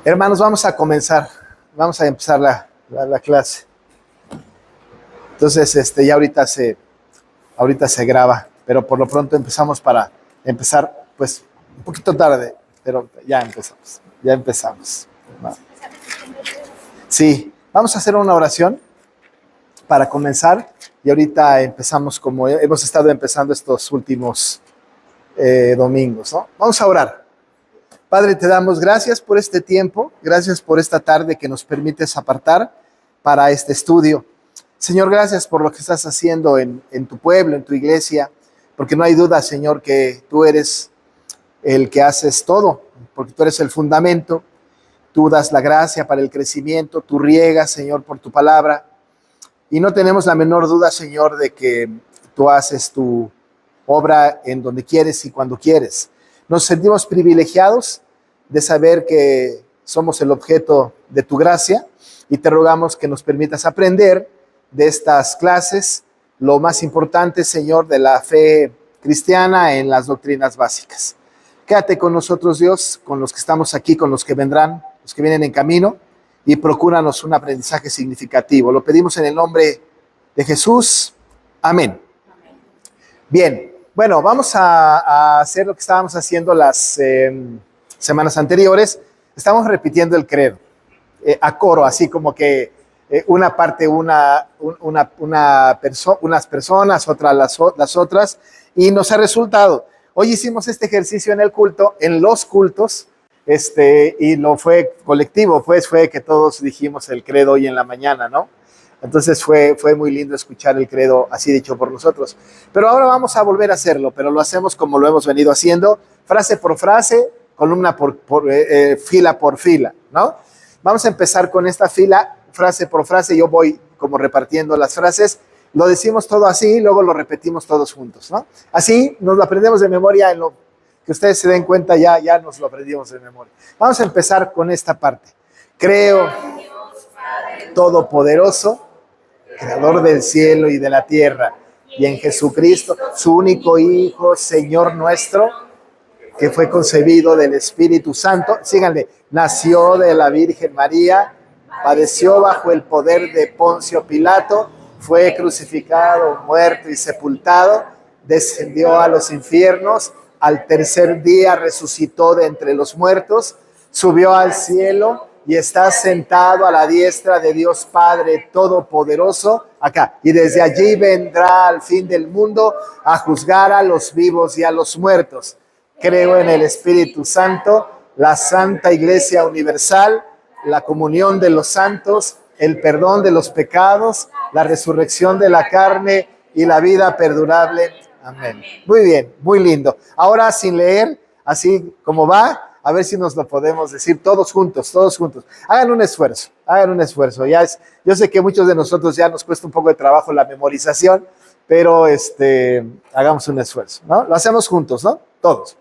Hermanos, vamos a empezar la clase. Entonces, ya ahorita se graba, pero por lo pronto empezamos para empezar, pues, un poquito tarde, pero ya empezamos. ¿No? Sí, vamos a hacer una oración para comenzar y ahorita empezamos como hemos estado empezando estos últimos domingos, ¿no? Vamos a orar. Padre, te damos gracias por este tiempo, gracias por esta tarde que nos permites apartar para este estudio. Señor, gracias por lo que estás haciendo en tu pueblo, en tu iglesia, porque no hay duda, Señor, que tú eres el que haces todo, porque tú eres el fundamento, tú das la gracia para el crecimiento, tú riegas, Señor, por tu palabra, y no tenemos la menor duda, Señor, de que tú haces tu obra en donde quieres y cuando quieres. Nos sentimos privilegiados de saber que somos el objeto de tu gracia y te rogamos que nos permitas aprender de estas clases lo más importante, Señor, de la fe cristiana en las doctrinas básicas. Quédate con nosotros, Dios, con los que estamos aquí, con los que vendrán, los que vienen en camino, y procúranos un aprendizaje significativo. Lo pedimos en el nombre de Jesús. Amén. Bien. Bueno, vamos a hacer lo que estábamos haciendo las semanas anteriores. Estamos repitiendo el credo a coro, así como que una parte unas personas, otras las otras, y nos ha resultado. Hoy hicimos este ejercicio en el culto, en los cultos, y no fue colectivo, pues fue que todos dijimos el credo hoy en la mañana, ¿no? Entonces fue muy lindo escuchar el credo así dicho por nosotros. Pero ahora vamos a volver a hacerlo, pero lo hacemos como lo hemos venido haciendo, frase por frase, columna fila por fila, ¿no? Vamos a empezar con esta fila, frase por frase, yo voy como repartiendo las frases, lo decimos todo así y luego lo repetimos todos juntos, ¿no? Así nos lo aprendemos de memoria, en lo que ustedes se den cuenta ya nos lo aprendimos de memoria. Vamos a empezar con esta parte. Creo todopoderoso, Creador del cielo y de la tierra, y en Jesucristo, su único Hijo, Señor nuestro, que fue concebido del Espíritu Santo, síganle, nació de la Virgen María, padeció bajo el poder de Poncio Pilato, fue crucificado, muerto y sepultado, descendió a los infiernos, al tercer día resucitó de entre los muertos, subió al cielo y está sentado a la diestra de Dios Padre Todopoderoso, acá, y desde allí vendrá al fin del mundo a juzgar a los vivos y a los muertos. Creo en el Espíritu Santo, la Santa Iglesia Universal, la comunión de los santos, el perdón de los pecados, la resurrección de la carne y la vida perdurable. Amén. Muy bien, muy lindo. Ahora sin leer, así como va, a ver si nos lo podemos decir todos juntos. Hagan un esfuerzo. Yo sé que muchos de nosotros ya nos cuesta un poco de trabajo la memorización, pero hagamos un esfuerzo, ¿no? Lo hacemos juntos, ¿no? Todos.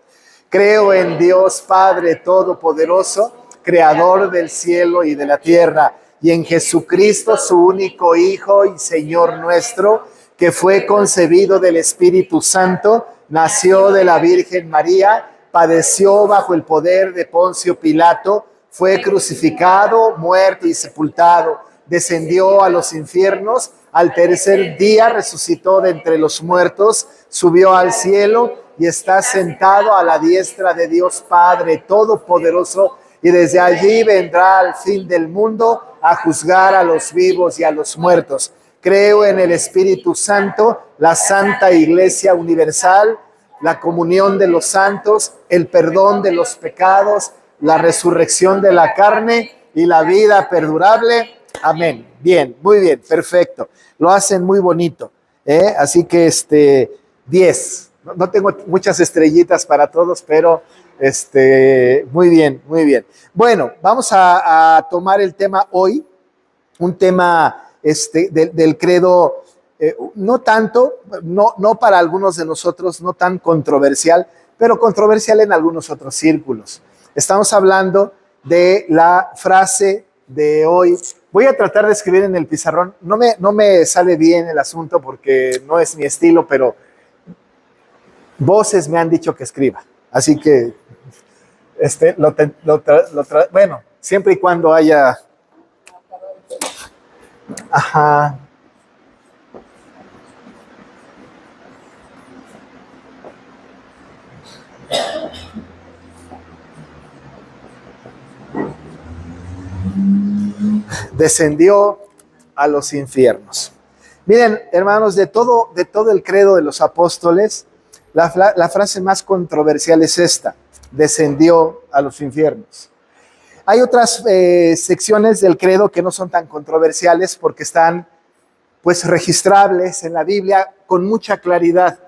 Creo en Dios Padre Todopoderoso, Creador del cielo y de la tierra, y en Jesucristo, su único Hijo y Señor nuestro, que fue concebido del Espíritu Santo, nació de la Virgen María, padeció bajo el poder de Poncio Pilato, fue crucificado, muerto y sepultado, descendió a los infiernos, al tercer día resucitó de entre los muertos, subió al cielo y está sentado a la diestra de Dios Padre Todopoderoso, y desde allí vendrá al fin del mundo a juzgar a los vivos y a los muertos. Creo en el Espíritu Santo, la Santa Iglesia Universal, la comunión de los santos, el perdón de los pecados, la resurrección de la carne y la vida perdurable. Amén. Bien, muy bien, perfecto. Lo hacen muy bonito. Así que 10. No tengo muchas estrellitas para todos, pero muy bien, muy bien. Bueno, vamos a tomar el tema hoy, un tema del credo. No tanto, no para algunos de nosotros, no tan controversial, pero controversial en algunos otros círculos. Estamos hablando de la frase de hoy. Voy a tratar de escribir en el pizarrón. No me sale bien el asunto porque no es mi estilo, pero voces me han dicho que escriba. Así que, bueno, siempre y cuando haya... Ajá. Descendió a los infiernos. Miren, hermanos, de todo el credo de los apóstoles, la frase más controversial es esta: descendió a los infiernos. Hay otras secciones del credo que no son tan controversiales porque están pues registrables en la Biblia con mucha claridad.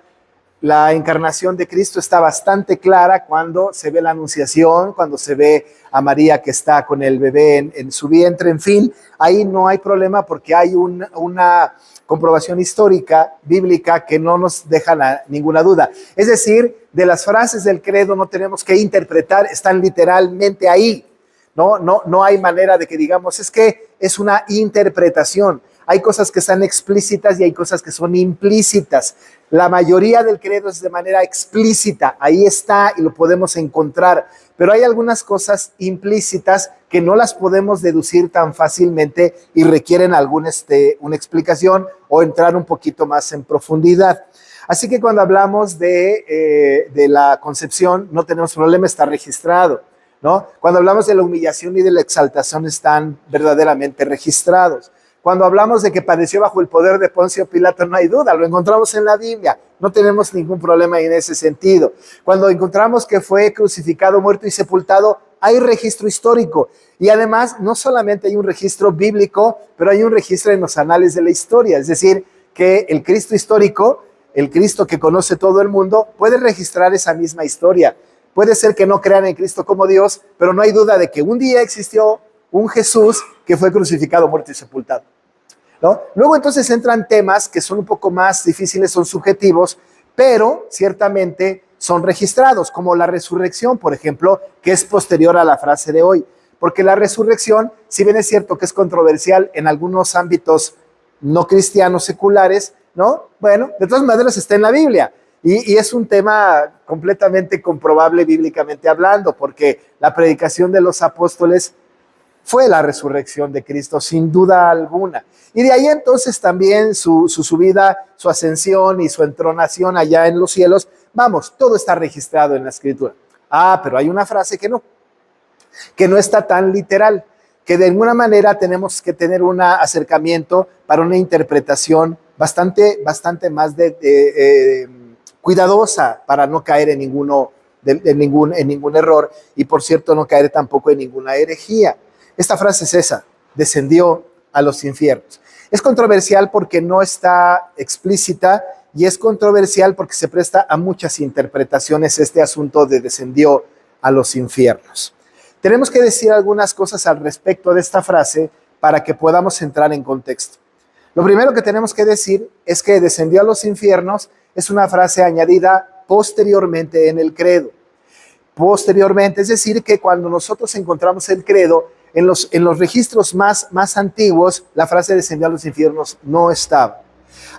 La encarnación de Cristo está bastante clara cuando se ve la anunciación, cuando se ve a María que está con el bebé en su vientre, en fin, ahí no hay problema porque hay una comprobación histórica, bíblica, que no nos deja ninguna duda. Es decir, de las frases del credo no tenemos que interpretar, están literalmente ahí. No hay manera de que digamos, es que es una interpretación. Hay cosas que están explícitas y hay cosas que son implícitas. La mayoría del credo es de manera explícita, ahí está y lo podemos encontrar, pero hay algunas cosas implícitas que no las podemos deducir tan fácilmente y requieren una explicación o entrar un poquito más en profundidad. Así que cuando hablamos de la concepción, no tenemos problema, está registrado, ¿no? Cuando hablamos de la humillación y de la exaltación, están verdaderamente registrados. Cuando hablamos de que padeció bajo el poder de Poncio Pilato, no hay duda, lo encontramos en la Biblia, no tenemos ningún problema en ese sentido. Cuando encontramos que fue crucificado, muerto y sepultado, hay registro histórico. Y además, no solamente hay un registro bíblico, pero hay un registro en los anales de la historia. Es decir, que el Cristo histórico, el Cristo que conoce todo el mundo, puede registrar esa misma historia. Puede ser que no crean en Cristo como Dios, pero no hay duda de que un día existió un Jesús que fue crucificado, muerto y sepultado, ¿no? Luego entonces entran temas que son un poco más difíciles, son subjetivos, pero ciertamente son registrados, como la resurrección, por ejemplo, que es posterior a la frase de hoy, porque la resurrección, si bien es cierto que es controversial en algunos ámbitos no cristianos seculares, ¿no? Bueno, de todas maneras está en la Biblia. Y es un tema completamente comprobable bíblicamente hablando, porque la predicación de los apóstoles fue la resurrección de Cristo, sin duda alguna. Y de ahí entonces también su subida, su ascensión y su entronación allá en los cielos. Vamos, todo está registrado en la Escritura. Pero hay una frase que no está tan literal, que de alguna manera tenemos que tener un acercamiento para una interpretación bastante más cuidadosa para no caer en ningún error y, por cierto, no caer tampoco en ninguna herejía. Esta frase es esa: descendió a los infiernos. Es controversial porque no está explícita y es controversial porque se presta a muchas interpretaciones este asunto de descendió a los infiernos. Tenemos que decir algunas cosas al respecto de esta frase para que podamos entrar en contexto. Lo primero que tenemos que decir es que descendió a los infiernos es una frase añadida posteriormente en el credo. Posteriormente, es decir, que cuando nosotros encontramos el credo, en los registros más antiguos, la frase descendió a los infiernos no estaba.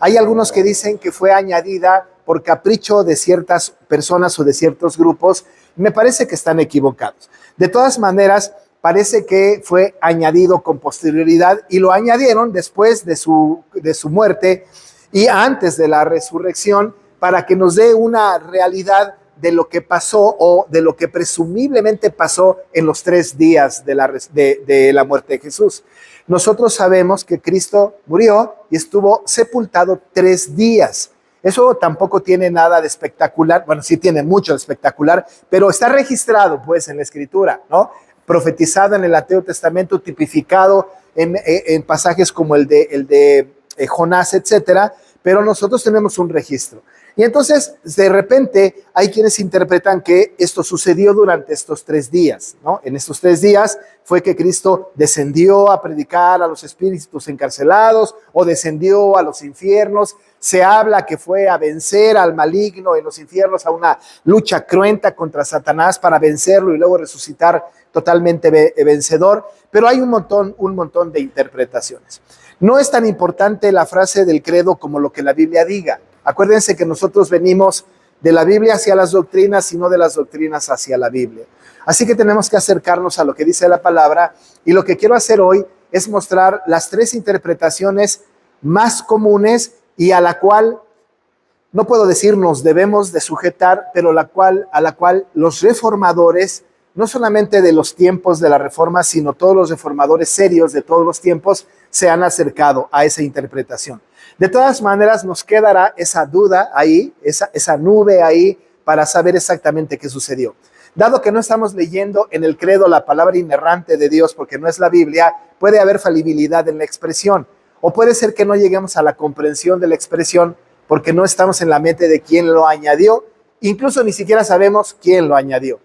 Hay algunos que dicen que fue añadida por capricho de ciertas personas o de ciertos grupos. Me parece que están equivocados. De todas maneras, parece que fue añadido con posterioridad y lo añadieron después de su muerte y antes de la resurrección para que nos dé una realidad de lo que pasó o de lo que presumiblemente pasó en los 3 días de la muerte de Jesús. Nosotros sabemos que Cristo murió y estuvo sepultado 3 días. Eso tampoco tiene nada de espectacular. Bueno, sí tiene mucho de espectacular, pero está registrado pues en la Escritura, ¿no? Profetizado en el Antiguo Testamento, tipificado en pasajes como el de Jonás, etcétera, pero nosotros tenemos un registro. Y entonces, de repente, hay quienes interpretan que esto sucedió durante estos 3 días, ¿no? En estos 3 días fue que Cristo descendió a predicar a los espíritus encarcelados o descendió a los infiernos. Se habla que fue a vencer al maligno en los infiernos, a una lucha cruenta contra Satanás para vencerlo y luego resucitar totalmente vencedor. Pero hay un montón de interpretaciones. No es tan importante la frase del credo como lo que la Biblia diga. Acuérdense que nosotros venimos de la Biblia hacia las doctrinas y no de las doctrinas hacia la Biblia. Así que tenemos que acercarnos a lo que dice la palabra, y lo que quiero hacer hoy es mostrar las 3 interpretaciones más comunes y a la cual, no puedo decir nos debemos de sujetar, pero a la cual los reformadores, no solamente de los tiempos de la Reforma, sino todos los reformadores serios de todos los tiempos, se han acercado a esa interpretación. De todas maneras, nos quedará esa duda ahí, esa nube ahí, para saber exactamente qué sucedió. Dado que no estamos leyendo en el credo la palabra inerrante de Dios, porque no es la Biblia, puede haber falibilidad en la expresión, o puede ser que no lleguemos a la comprensión de la expresión, porque no estamos en la mente de quién lo añadió, incluso ni siquiera sabemos quién lo añadió.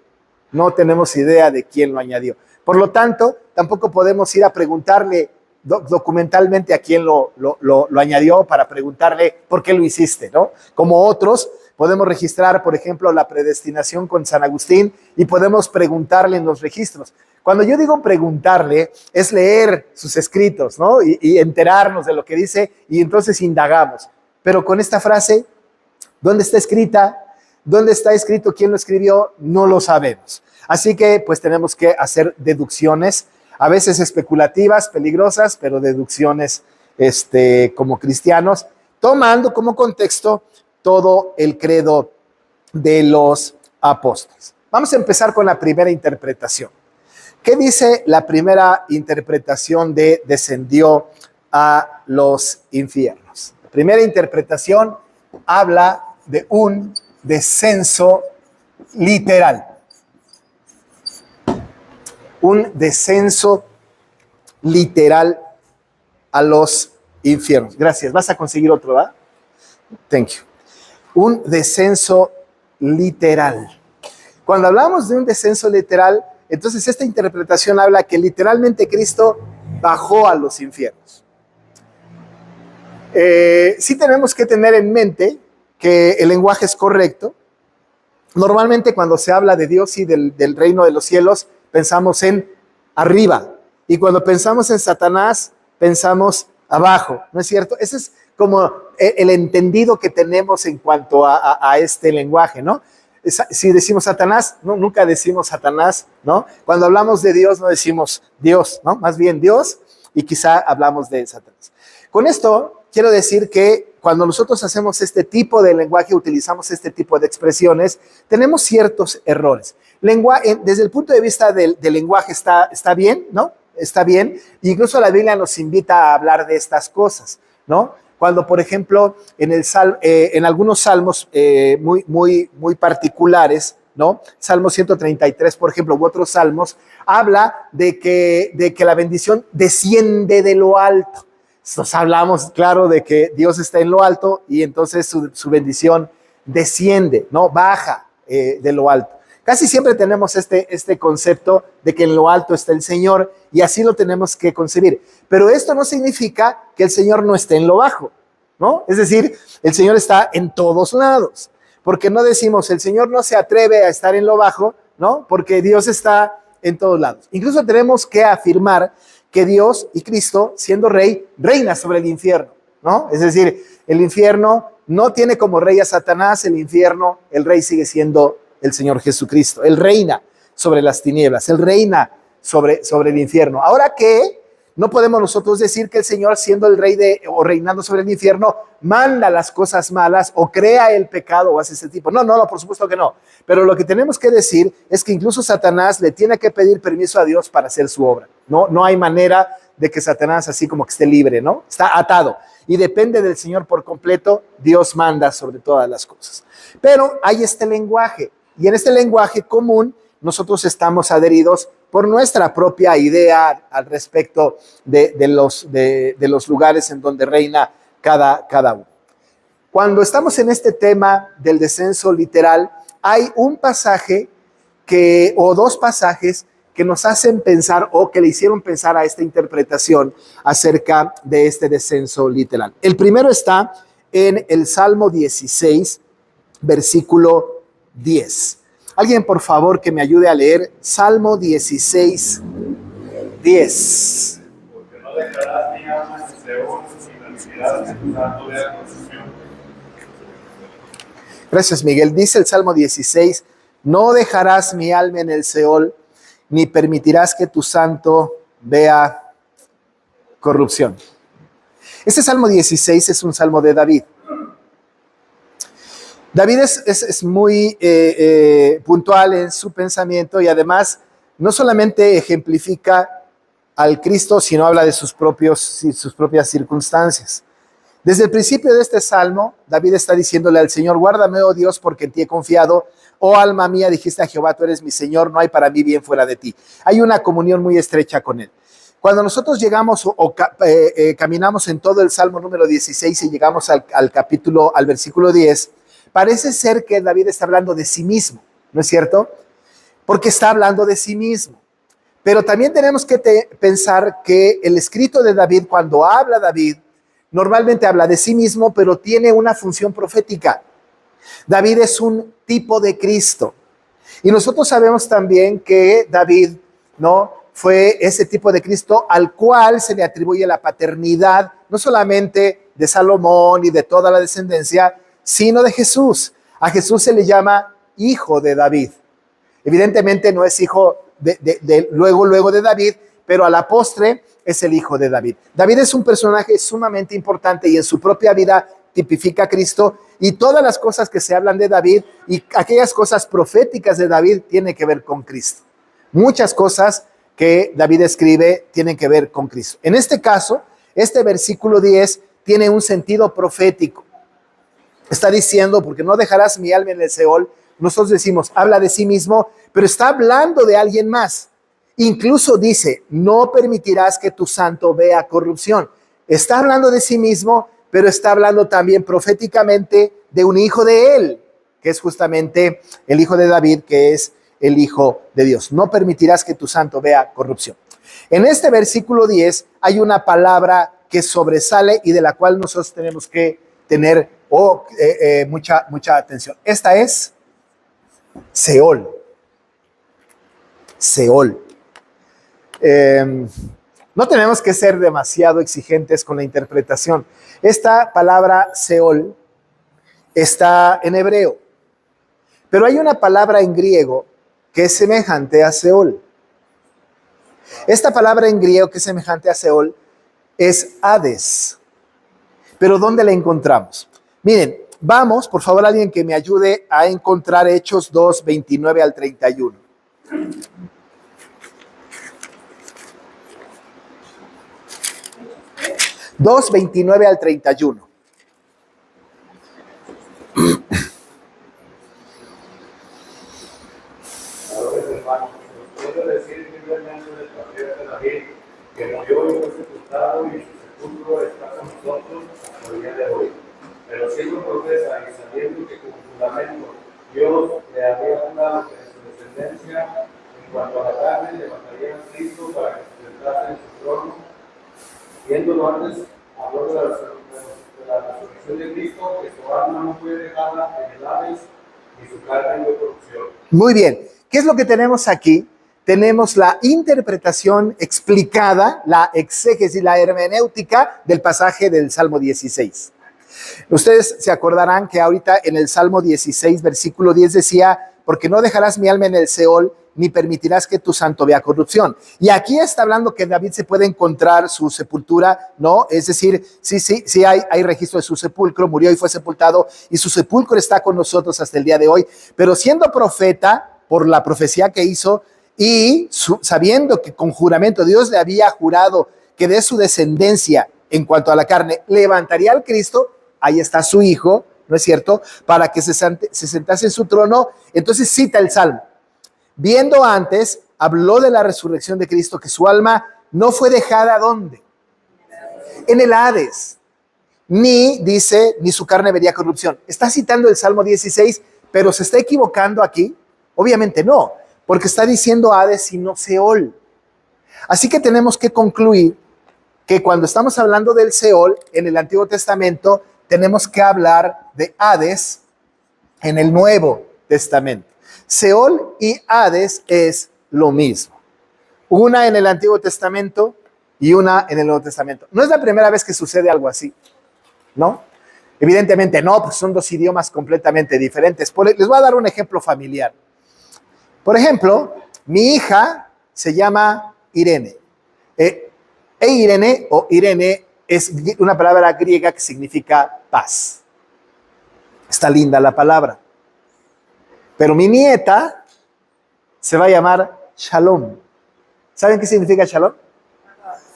No tenemos idea de quién lo añadió. Por lo tanto, tampoco podemos ir a preguntarle documentalmente a quién lo añadió, para preguntarle por qué lo hiciste, ¿no? Como otros, podemos registrar, por ejemplo, la predestinación con San Agustín, y podemos preguntarle en los registros. Cuando yo digo preguntarle, es leer sus escritos, ¿no? Y enterarnos de lo que dice, y entonces indagamos. Pero con esta frase, ¿dónde está escrita? ¿Dónde está escrito? ¿Quién lo escribió? No lo sabemos. Así que pues tenemos que hacer deducciones, a veces especulativas, peligrosas, pero deducciones como cristianos, tomando como contexto todo el credo de los apóstoles. Vamos a empezar con la primera interpretación. ¿Qué dice la primera interpretación de descendió a los infiernos? La primera interpretación habla de un descenso literal. Un descenso literal a los infiernos. Gracias. ¿Vas a conseguir otro, va? Thank you. Un descenso literal. Cuando hablamos de un descenso literal, entonces esta interpretación habla que literalmente Cristo bajó a los infiernos. Sí tenemos que tener en mente que el lenguaje es correcto. Normalmente cuando se habla de Dios y del reino de los cielos, pensamos en arriba. Y cuando pensamos en Satanás, pensamos abajo, ¿no es cierto? Ese es como el entendido que tenemos en cuanto a este lenguaje, ¿no? Si decimos Satanás, no, nunca decimos Satanás, ¿no? Cuando hablamos de Dios, no decimos Dios, ¿no? Más bien Dios, y quizá hablamos de Satanás. Con esto quiero decir que cuando nosotros hacemos este tipo de lenguaje, utilizamos este tipo de expresiones, tenemos ciertos errores. Desde el punto de vista del lenguaje está bien, ¿no? Está bien. Incluso la Biblia nos invita a hablar de estas cosas, ¿no? Cuando, por ejemplo, en algunos salmos muy particulares, ¿no? Salmo 133, por ejemplo, u otros salmos, habla de que la bendición desciende de lo alto. Nos hablamos, claro, de que Dios está en lo alto y entonces su bendición desciende, ¿no? Baja de lo alto. Casi siempre tenemos este concepto de que en lo alto está el Señor, y así lo tenemos que concebir. Pero esto no significa que el Señor no esté en lo bajo, ¿no? Es decir, el Señor está en todos lados. Porque no decimos, el Señor no se atreve a estar en lo bajo, ¿no? Porque Dios está en todos lados. Incluso tenemos que afirmar que Dios y Cristo, siendo rey, reina sobre el infierno, ¿no? Es decir, el infierno no tiene como rey a Satanás, el infierno, el rey sigue siendo el Señor Jesucristo. Él reina sobre las tinieblas, Él reina sobre el infierno. Ahora que no podemos nosotros decir que el Señor, siendo el rey o reinando sobre el infierno, manda las cosas malas o crea el pecado o hace ese tipo. No, por supuesto que no. Pero lo que tenemos que decir es que incluso Satanás le tiene que pedir permiso a Dios para hacer su obra. No hay manera de que Satanás así como que esté libre, ¿no? Está atado y depende del Señor por completo. Dios manda sobre todas las cosas. Pero hay este lenguaje, y en este lenguaje común nosotros estamos adheridos por nuestra propia idea al respecto de los lugares en donde reina cada uno. Cuando estamos en este tema del descenso literal, hay un pasaje o dos pasajes que nos hacen pensar o que le hicieron pensar a esta interpretación acerca de este descenso literal. El primero está en el Salmo 16, versículo 10. Alguien, por favor, que me ayude a leer Salmo 16, 10. Porque no dejarás mi alma en Seol, y la librarás de tu santo día de construcción. Gracias, Miguel. Dice el Salmo 16, no dejarás mi alma en el Seol, ni permitirás que tu santo vea corrupción. Este Salmo 16 es un salmo de David. David es muy puntual en su pensamiento y además no solamente ejemplifica al Cristo, sino habla de sus propias circunstancias. Desde el principio de este salmo, David está diciéndole al Señor: guárdame, oh Dios, porque en ti he confiado. Oh alma mía, dijiste a Jehová, tú eres mi Señor, no hay para mí bien fuera de ti. Hay una comunión muy estrecha con él. Cuando nosotros llegamos caminamos en todo el Salmo número 16 y llegamos al versículo 10, parece ser que David está hablando de sí mismo, ¿no es cierto? Porque está hablando de sí mismo. Pero también tenemos que pensar que el escrito de David, cuando habla David, normalmente habla de sí mismo, pero tiene una función profética. David es un tipo de Cristo. Y nosotros sabemos también que David, ¿no?, fue ese tipo de Cristo al cual se le atribuye la paternidad, no solamente de Salomón y de toda la descendencia, sino de Jesús. A Jesús se le llama hijo de David. Evidentemente no es hijo luego de David, pero a la postre es el hijo de David. David es un personaje sumamente importante y en su propia vida tipifica a Cristo, y todas las cosas que se hablan de David y aquellas cosas proféticas de David tienen que ver con Cristo. Muchas cosas que David escribe tienen que ver con Cristo. En este caso, este versículo 10 tiene un sentido profético. Está diciendo, porque no dejarás mi alma en el Seol. Nosotros decimos, habla de sí mismo, pero está hablando de alguien más. Incluso dice, no permitirás que tu santo vea corrupción. Está hablando de sí mismo, pero está hablando también proféticamente de un hijo de él, que es justamente el hijo de David, que es el hijo de Dios. No permitirás que tu santo vea corrupción. En este versículo 10 hay una palabra que sobresale y de la cual nosotros tenemos que tener mucha atención. Esta es Seol. Seol. No tenemos que ser demasiado exigentes con la interpretación. Esta palabra Seol está en hebreo, pero hay una palabra en griego que es semejante a Seol. Esta palabra en griego que es semejante a Seol es Hades. Pero ¿dónde la encontramos? Miren, vamos, por favor, alguien que me ayude a encontrar Hechos 2, 29 al 31. Dos, 29 al 31. Puedo decir simplemente del patriarca David, que murió y fue sepultado y su sepulcro está con nosotros hasta el día de hoy. Pero siendo profeta y sabiendo que con fundamento Dios le había jurado que en su descendencia, en cuanto a la carne, levantaría a Cristo para que se sentase en su trono, viéndolo antes, habló de la resurrección de Cristo, que su alma no fue dejada en el Hades, ni su carne fue corrupción. Muy bien. ¿Qué es lo que tenemos aquí? Tenemos la interpretación explicada, la exégesis, la hermenéutica del pasaje del Salmo 16. Ustedes se acordarán que ahorita en el Salmo 16, versículo 10 decía, porque no dejarás mi alma en el Seol, ni permitirás que tu santo vea corrupción. Y aquí está hablando que David se puede encontrar su sepultura, ¿no? Es decir, sí hay registro de su sepulcro, murió y fue sepultado, y su sepulcro está con nosotros hasta el día de hoy. Pero siendo profeta, por la profecía que hizo, y sabiendo que con juramento Dios le había jurado que de su descendencia, en cuanto a la carne, levantaría al Cristo, ahí está su hijo, ¿no es cierto?, para que se sentase en su trono. Entonces cita el Salmo. Viendo antes, habló de la resurrección de Cristo, que su alma no fue dejada, ¿dónde? En el Hades. Ni su carne vería corrupción. Está citando el Salmo 16, pero ¿se está equivocando aquí? Obviamente no, porque está diciendo Hades y no Seol. Así que tenemos que concluir que cuando estamos hablando del Seol en el Antiguo Testamento, tenemos que hablar de Hades en el Nuevo Testamento. Seol y Hades es lo mismo. Una en el Antiguo Testamento y una en el Nuevo Testamento. No es la primera vez que sucede algo así, ¿no? Evidentemente no, pues son dos idiomas completamente diferentes. Les voy a dar un ejemplo familiar. Por ejemplo, mi hija se llama Irene. Irene o Irene es una palabra griega que significa paz. Está linda la palabra. Pero mi nieta se va a llamar Shalom. ¿Saben qué significa Shalom?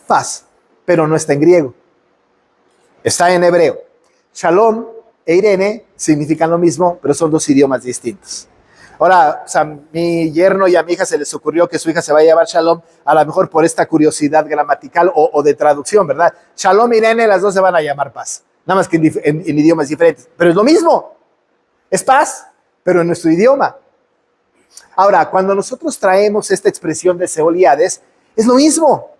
Paz, pero no está en griego. Está en hebreo. Shalom e Irene significan lo mismo, pero son dos idiomas distintos. Ahora, o sea, mi yerno y a mi hija se les ocurrió que su hija se va a llamar Shalom, a lo mejor por esta curiosidad gramatical o de traducción, ¿verdad? Shalom, Irene, las dos se van a llamar paz, nada más que en idiomas diferentes, pero es lo mismo, es paz, pero en nuestro idioma. Ahora, cuando nosotros traemos esta expresión de Seol y Hades, es lo mismo,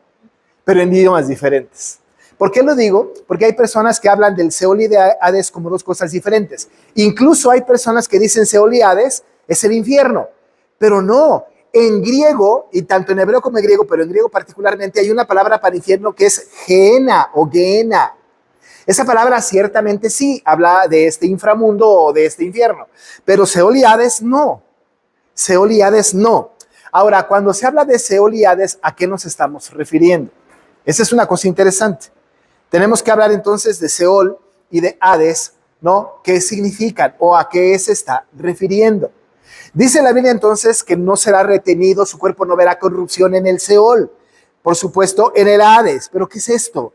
pero en idiomas diferentes. ¿Por qué lo digo? Porque hay personas que hablan del Seol y de Hades como dos cosas diferentes. Incluso hay personas que dicen Seol y Hades es el infierno, pero no. En griego, y tanto en hebreo como en griego, pero en griego particularmente, hay una palabra para infierno que es Gehenna o Gehenna. Esa palabra ciertamente sí habla de este inframundo o de este infierno, pero Seol y Hades no. Seol y Hades no. Ahora, cuando se habla de Seol y Hades, ¿a qué nos estamos refiriendo? Esa es una cosa interesante. Tenemos que hablar entonces de Seol y de Hades, ¿no? ¿Qué significan o a qué se está refiriendo? Dice la Biblia entonces que no será retenido, su cuerpo no verá corrupción en el Seol, por supuesto en el Hades. ¿Pero qué es esto?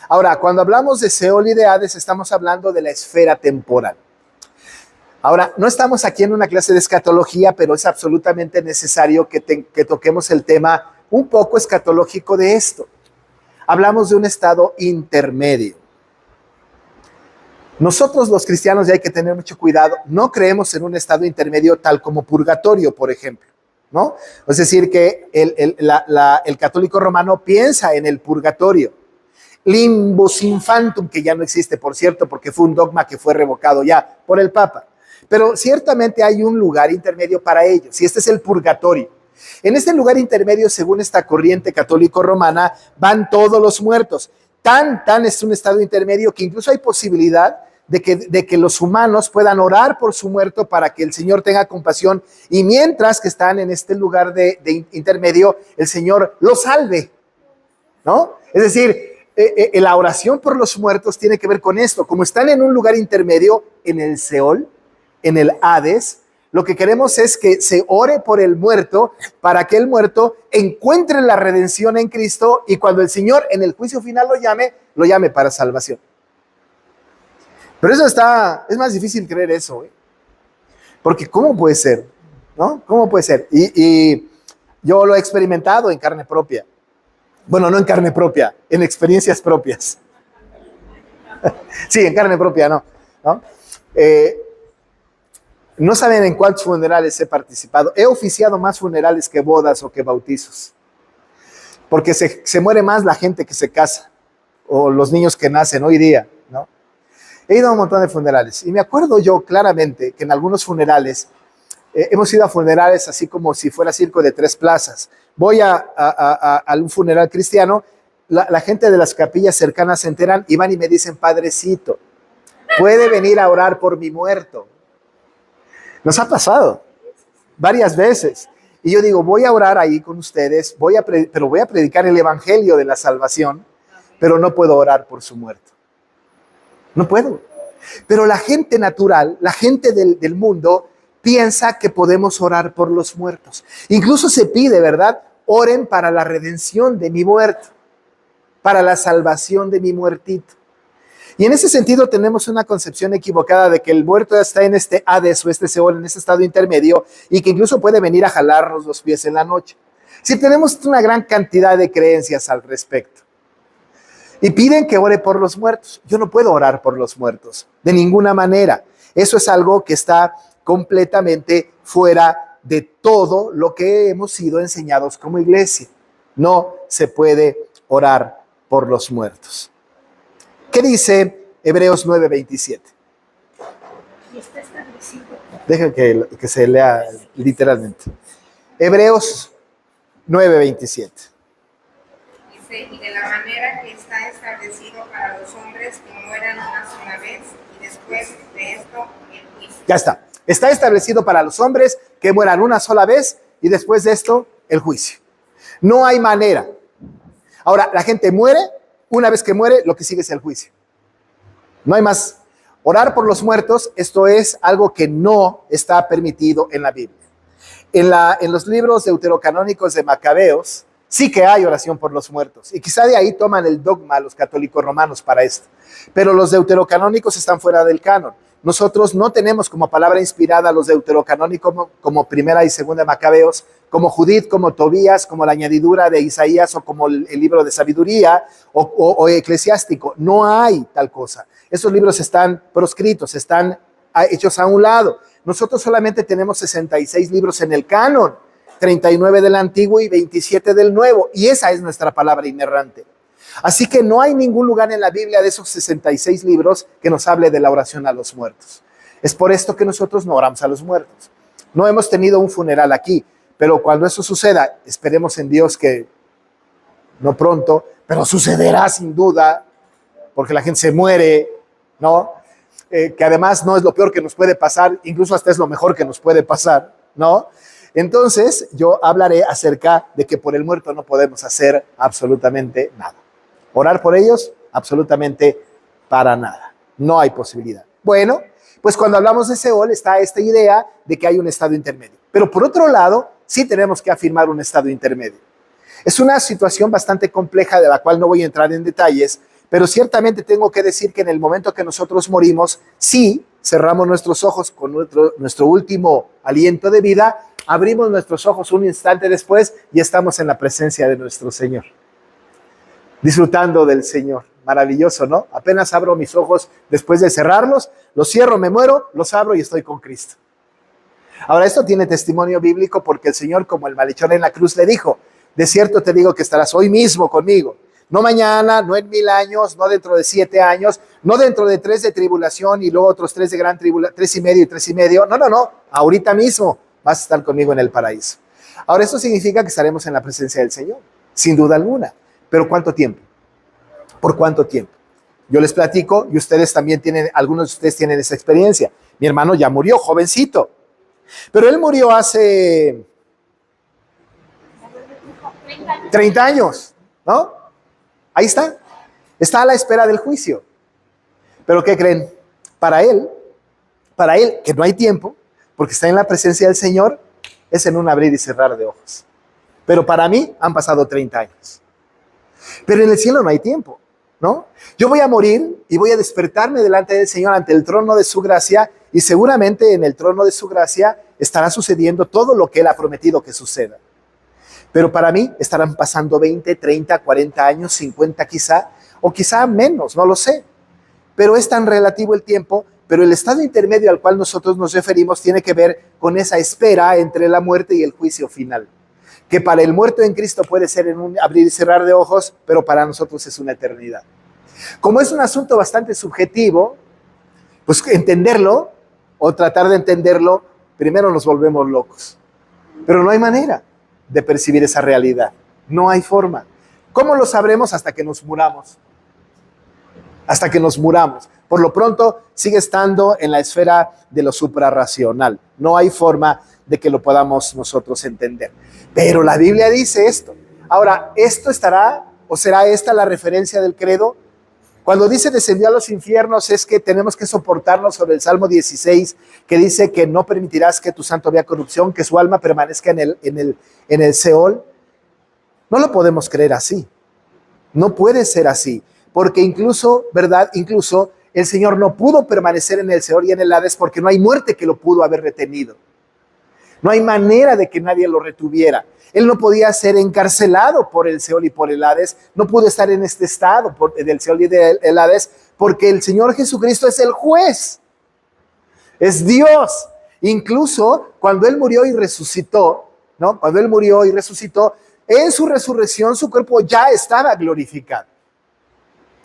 Ahora, cuando hablamos de Seol y de Hades, estamos hablando de la esfera temporal. Ahora, no estamos aquí en una clase de escatología, pero es absolutamente necesario que toquemos el tema un poco escatológico de esto. Hablamos de un estado intermedio. Nosotros los cristianos, ya hay que tener mucho cuidado, no creemos en un estado intermedio tal como purgatorio, por ejemplo, ¿no? Es decir, que el católico romano piensa en el purgatorio. Limbus infantum, que ya no existe, por cierto, porque fue un dogma que fue revocado ya por el Papa. Pero ciertamente hay un lugar intermedio para ellos, y este es el purgatorio. En este lugar intermedio, según esta corriente católico-romana, van todos los muertos. Tan es un estado intermedio que incluso hay posibilidad de que los humanos puedan orar por su muerto para que el Señor tenga compasión, y mientras que están en este lugar de intermedio, el Señor los salve, ¿no? Es decir, la oración por los muertos tiene que ver con esto. Como están en un lugar intermedio, en el Seol, en el Hades, lo que queremos es que se ore por el muerto para que el muerto encuentre la redención en Cristo, y cuando el Señor en el juicio final lo llame para salvación. Pero eso es más difícil creer eso, ¿eh? Porque ¿cómo puede ser? ¿No? ¿Cómo puede ser? Y yo lo he experimentado en carne propia. Bueno, no en carne propia, en experiencias propias. Sí, en carne propia, ¿no? No saben en cuántos funerales he participado. He oficiado más funerales que bodas o que bautizos. Porque se muere más la gente que se casa o los niños que nacen hoy día, ¿no? He ido a un montón de funerales y me acuerdo yo claramente que en algunos funerales, hemos ido a funerales así como si fuera circo de 3 plazas. Voy a un funeral cristiano, la gente de las capillas cercanas se enteran y van y me dicen: padrecito, puede venir a orar por mi muerto. Nos ha pasado varias veces. Y yo digo, voy a orar ahí con ustedes, pero voy a predicar el evangelio de la salvación, pero no puedo orar por su muerto. No puedo. Pero la gente natural, la gente del mundo, piensa que podemos orar por los muertos. Incluso se pide, ¿verdad? Oren para la redención de mi muerto, para la salvación de mi muertito. Y en ese sentido tenemos una concepción equivocada de que el muerto está en este Hades o este Seol, en este estado intermedio, y que incluso puede venir a jalarnos los pies en la noche. Sí, tenemos una gran cantidad de creencias al respecto. Y piden que ore por los muertos. Yo no puedo orar por los muertos, de ninguna manera. Eso es algo que está completamente fuera de todo lo que hemos sido enseñados como iglesia. No se puede orar por los muertos. ¿Qué dice Hebreos 9:27? Dejen que se lea literalmente. Hebreos 9:27. Dice: y de la manera que está establecido para los hombres que mueran una sola vez, y después de esto el juicio. Ya está. Está establecido para los hombres que mueran una sola vez y después de esto, el juicio. No hay manera. Ahora, la gente muere, una vez que muere, lo que sigue es el juicio. No hay más. Orar por los muertos, esto es algo que no está permitido en la Biblia. En los libros deuterocanónicos de Macabeos, sí que hay oración por los muertos. Y quizá de ahí toman el dogma los católicos romanos para esto. Pero los deuterocanónicos están fuera del canon. Nosotros no tenemos como palabra inspirada los deuterocanónicos como primera y segunda Macabeos, como Judith, como Tobías, como la añadidura de Isaías o como el libro de sabiduría o eclesiástico. No hay tal cosa. Esos libros están proscritos, están hechos a un lado. Nosotros solamente tenemos 66 libros en el canon, 39 del Antiguo y 27 del Nuevo, y esa es nuestra palabra inerrante. Así que no hay ningún lugar en la Biblia de esos 66 libros que nos hable de la oración a los muertos. Es por esto que nosotros no oramos a los muertos. No hemos tenido un funeral aquí, pero cuando eso suceda, esperemos en Dios que no pronto, pero sucederá sin duda, porque la gente se muere, ¿no? Que además no es lo peor que nos puede pasar, incluso hasta es lo mejor que nos puede pasar, ¿no? Entonces yo hablaré acerca de que por el muerto no podemos hacer absolutamente nada. Orar por ellos, absolutamente para nada. No hay posibilidad. Bueno, pues cuando hablamos de Seol está esta idea de que hay un estado intermedio. Pero por otro lado, sí tenemos que afirmar un estado intermedio. Es una situación bastante compleja de la cual no voy a entrar en detalles, pero ciertamente tengo que decir que en el momento que nosotros morimos, sí cerramos nuestros ojos con nuestro último aliento de vida, abrimos nuestros ojos un instante después y estamos en la presencia de nuestro Señor, disfrutando del Señor. Maravilloso, ¿no? Apenas abro mis ojos después de cerrarlos, los cierro, me muero, los abro y estoy con Cristo. Ahora, esto tiene testimonio bíblico porque el Señor, como el malhechor en la cruz, le dijo: de cierto te digo que estarás hoy mismo conmigo. No mañana, no en 1000 años, no dentro de 7 años, no dentro de 3 de tribulación y luego otros 3 de gran tribulación, 3 y medio y 3 y medio. No. Ahorita mismo vas a estar conmigo en el paraíso. Ahora, esto significa que estaremos en la presencia del Señor, sin duda alguna. ¿Pero cuánto tiempo? ¿Por cuánto tiempo? Yo les platico y ustedes también algunos de ustedes tienen esa experiencia. Mi hermano ya murió, jovencito. Pero él murió hace 30 años, ¿no? Ahí está. Está a la espera del juicio. Pero ¿qué creen? Para él, que no hay tiempo, porque está en la presencia del Señor, es en un abrir y cerrar de ojos. Pero para mí han pasado 30 años. Pero en el cielo no hay tiempo, ¿no? Yo voy a morir y voy a despertarme delante del Señor ante el trono de su gracia y seguramente en el trono de su gracia estará sucediendo todo lo que Él ha prometido que suceda. Pero para mí estarán pasando 20, 30, 40 años, 50 quizá, o quizá menos, no lo sé. Pero es tan relativo el tiempo, pero el estado intermedio al cual nosotros nos referimos tiene que ver con esa espera entre la muerte y el juicio final. Que para el muerto en Cristo puede ser en un abrir y cerrar de ojos, pero para nosotros es una eternidad. Como es un asunto bastante subjetivo, pues entenderlo o tratar de entenderlo, primero nos volvemos locos. Pero no hay manera de percibir esa realidad. No hay forma. ¿Cómo lo sabremos? Hasta que nos muramos. Hasta que nos muramos. Por lo pronto, sigue estando en la esfera de lo suprarracional. No hay forma de que lo podamos nosotros entender. Pero la Biblia dice esto. Ahora, ¿esto estará o será esta la referencia del credo? Cuando dice descendió a los infiernos es que tenemos que soportarnos sobre el Salmo 16, que dice que no permitirás que tu santo vea corrupción, que su alma permanezca en el Seol. No lo podemos creer así. No puede ser así. Porque incluso, ¿verdad? Incluso el Señor no pudo permanecer en el Seol y en el Hades porque no hay muerte que lo pudo haber retenido. No hay manera de que nadie lo retuviera. Él no podía ser encarcelado por el Seol y por el Hades. No pudo estar en este estado del Seol y del Hades porque el Señor Jesucristo es el juez. Es Dios. Incluso cuando Él murió y resucitó, ¿no? Cuando Él murió y resucitó, en su resurrección su cuerpo ya estaba glorificado.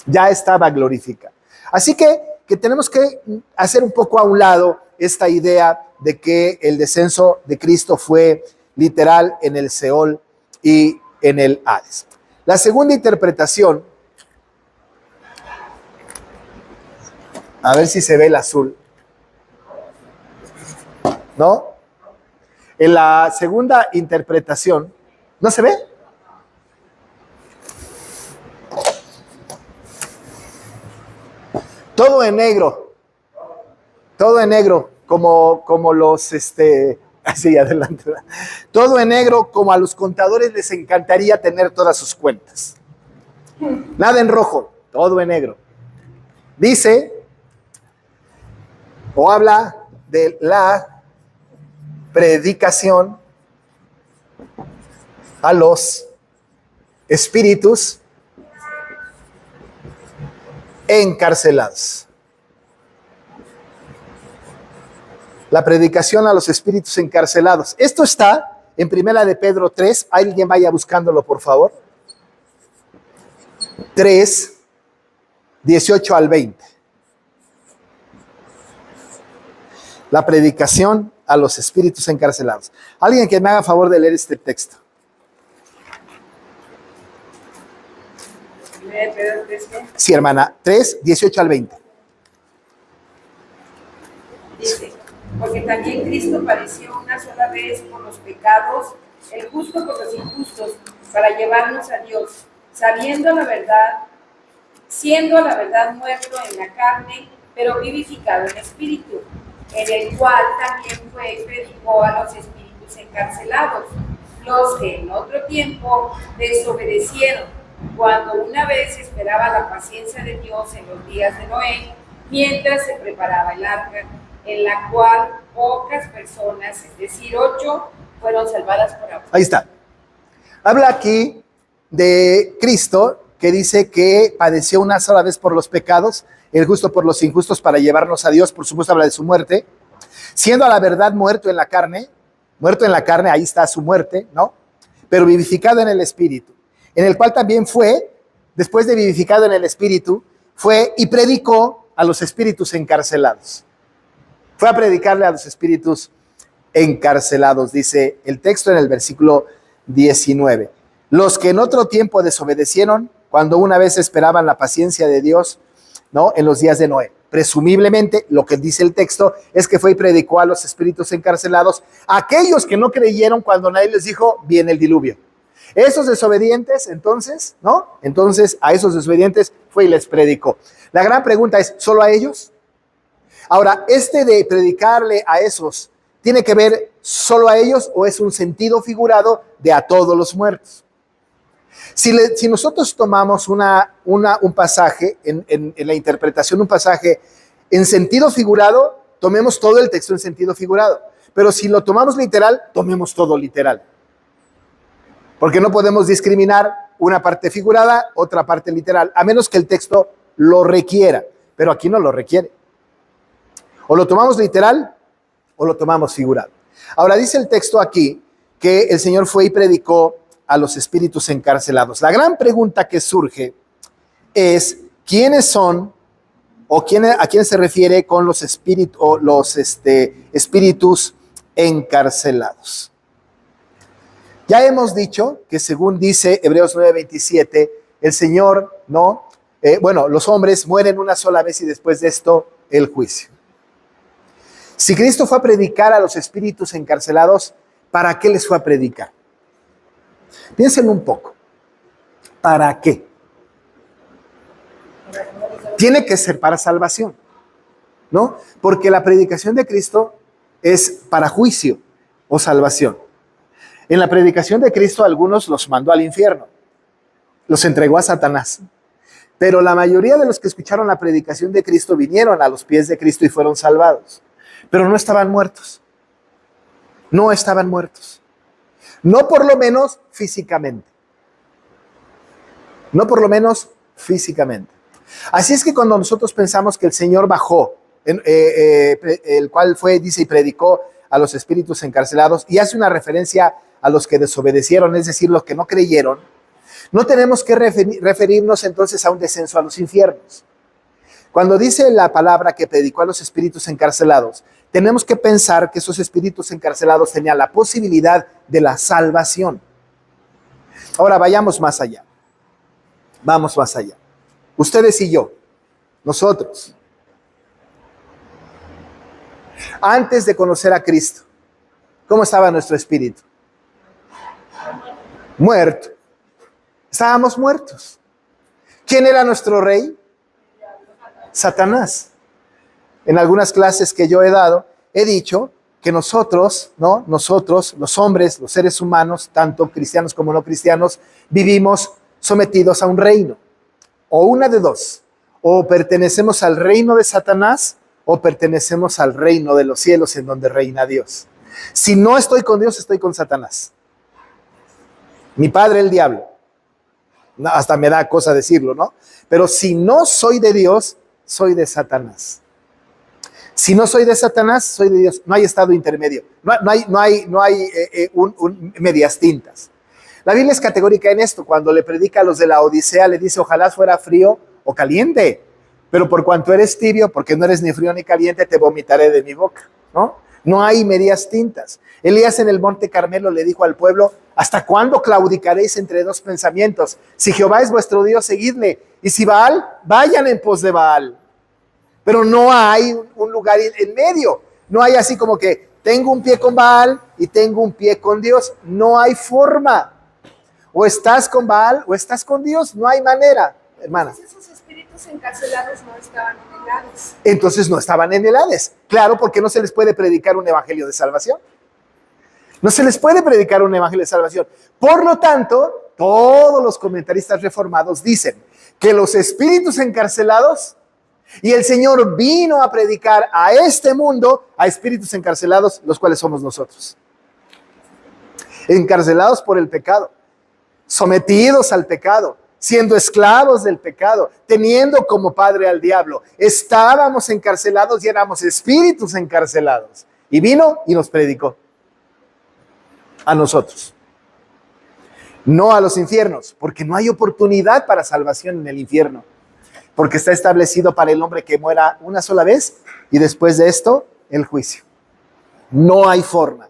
Ya estaba glorificado. Así que tenemos que hacer un poco a un lado esta idea de que el descenso de Cristo fue literal en el Seol y en el Hades. La segunda interpretación, a ver si se ve el azul. ¿no? En la segunda interpretación, ¿no se ve? Todo en negro, como los, así adelante, todo en negro, como a los contadores les encantaría tener todas sus cuentas. Nada en rojo, todo en negro. Dice, o habla de la predicación a los espíritus encarcelados. La predicación a los espíritus encarcelados. Esto está en Primera de Pedro 3. Alguien vaya buscándolo, por favor. 3, 18 al 20. La predicación a los espíritus encarcelados. Alguien que me haga favor de leer este texto. Sí, hermana. 3, 18 al 20. Dice, porque también Cristo padeció una sola vez por los pecados, el justo por los injustos, para llevarnos a Dios, sabiendo la verdad, siendo la verdad muerto en la carne, pero vivificado en espíritu, en el cual también fue y predicó a los espíritus encarcelados, los que en otro tiempo desobedecieron, cuando una vez esperaba la paciencia de Dios en los días de Noé, mientras se preparaba el arca, en la cual pocas personas, es decir, 8, fueron salvadas por agua. Ahí está. Habla aquí de Cristo, que dice que padeció una sola vez por los pecados, el justo por los injustos, para llevarnos a Dios. Por supuesto habla de su muerte, siendo a la verdad muerto en la carne, ahí está su muerte, ¿no? Pero vivificado en el espíritu, en el cual también fue, después de vivificado en el espíritu, fue y predicó a los espíritus encarcelados. Fue a predicarle a los espíritus encarcelados, dice el texto en el versículo 19. Los que en otro tiempo desobedecieron, cuando una vez esperaban la paciencia de Dios, ¿no? En los días de Noé. Presumiblemente, lo que dice el texto es que fue y predicó a los espíritus encarcelados, aquellos que no creyeron cuando nadie les dijo, viene el diluvio. Esos desobedientes, entonces, ¿no? Entonces, a esos desobedientes fue y les predicó. La gran pregunta es, ¿solo a ellos? Ahora, de predicarle a esos, ¿tiene que ver solo a ellos o es un sentido figurado de a todos los muertos? Si nosotros tomamos un pasaje, en la interpretación, un pasaje en sentido figurado, tomemos todo el texto en sentido figurado. Pero si lo tomamos literal, tomemos todo literal. Porque no podemos discriminar una parte figurada, otra parte literal, a menos que el texto lo requiera. Pero aquí no lo requiere. O lo tomamos literal o lo tomamos figurado. Ahora dice el texto aquí que el Señor fue y predicó a los espíritus encarcelados. La gran pregunta que surge es, ¿quiénes son o a quién se refiere con los espíritus encarcelados? Ya hemos dicho que según dice Hebreos 9:27, el Señor, ¿no? Los hombres mueren una sola vez y después de esto el juicio. Si Cristo fue a predicar a los espíritus encarcelados, ¿para qué les fue a predicar? Piensen un poco. ¿Para qué? Tiene que ser para salvación, ¿no? Porque la predicación de Cristo es para juicio o salvación. En la predicación de Cristo, algunos los mandó al infierno, los entregó a Satanás. Pero la mayoría de los que escucharon la predicación de Cristo vinieron a los pies de Cristo y fueron salvados. Pero no estaban muertos. No estaban muertos. No por lo menos físicamente. No por lo menos físicamente. Así es que cuando nosotros pensamos que el Señor bajó, el cual fue, dice, y predicó a los espíritus encarcelados, y hace una referencia a los que desobedecieron, es decir, los que no creyeron, no tenemos que referirnos entonces a un descenso a los infiernos. Cuando dice la palabra que predicó a los espíritus encarcelados, tenemos que pensar que esos espíritus encarcelados tenían la posibilidad de la salvación. Ahora vayamos más allá. Vamos más allá. Ustedes y yo, nosotros. Antes de conocer a Cristo, ¿cómo estaba nuestro espíritu? Muerto. Estábamos muertos. ¿Quién era nuestro rey? Satanás. En algunas clases que yo he dado, he dicho que nosotros, ¿no? Nosotros, los hombres, los seres humanos, tanto cristianos como no cristianos, vivimos sometidos a un reino. O una de dos. O pertenecemos al reino de Satanás o pertenecemos al reino de los cielos en donde reina Dios. Si no estoy con Dios, estoy con Satanás. Mi padre, el diablo. No, hasta me da cosa decirlo, ¿no? Pero si no soy de Dios, soy de Satanás. Si no soy de Satanás, soy de Dios. No hay estado intermedio. No hay medias tintas. La Biblia es categórica en esto. Cuando le predica a los de la Odisea, le dice, ojalá fuera frío o caliente. Pero por cuanto eres tibio, porque no eres ni frío ni caliente, te vomitaré de mi boca, ¿no? No hay medias tintas. Elías en el Monte Carmelo le dijo al pueblo, ¿hasta cuándo claudicaréis entre dos pensamientos? Si Jehová es vuestro Dios, seguidle. Y si Baal, vayan en pos de Baal. Pero no hay un lugar en medio. No hay así como que tengo un pie con Baal y tengo un pie con Dios. No hay forma. O estás con Baal o estás con Dios. No hay manera, hermana. Esos espíritus encarcelados no estaban en el Hades. Entonces no estaban en el Hades. Claro, porque no se les puede predicar un evangelio de salvación. No se les puede predicar un evangelio de salvación. Por lo tanto, todos los comentaristas reformados dicen que los espíritus encarcelados, y el Señor vino a predicar a este mundo a espíritus encarcelados, los cuales somos nosotros. Encarcelados por el pecado, sometidos al pecado, siendo esclavos del pecado, teniendo como padre al diablo. Estábamos encarcelados y éramos espíritus encarcelados. Y vino y nos predicó a nosotros. No a los infiernos, porque no hay oportunidad para salvación en el infierno. Porque está establecido para el hombre que muera una sola vez y después de esto, el juicio. No hay forma.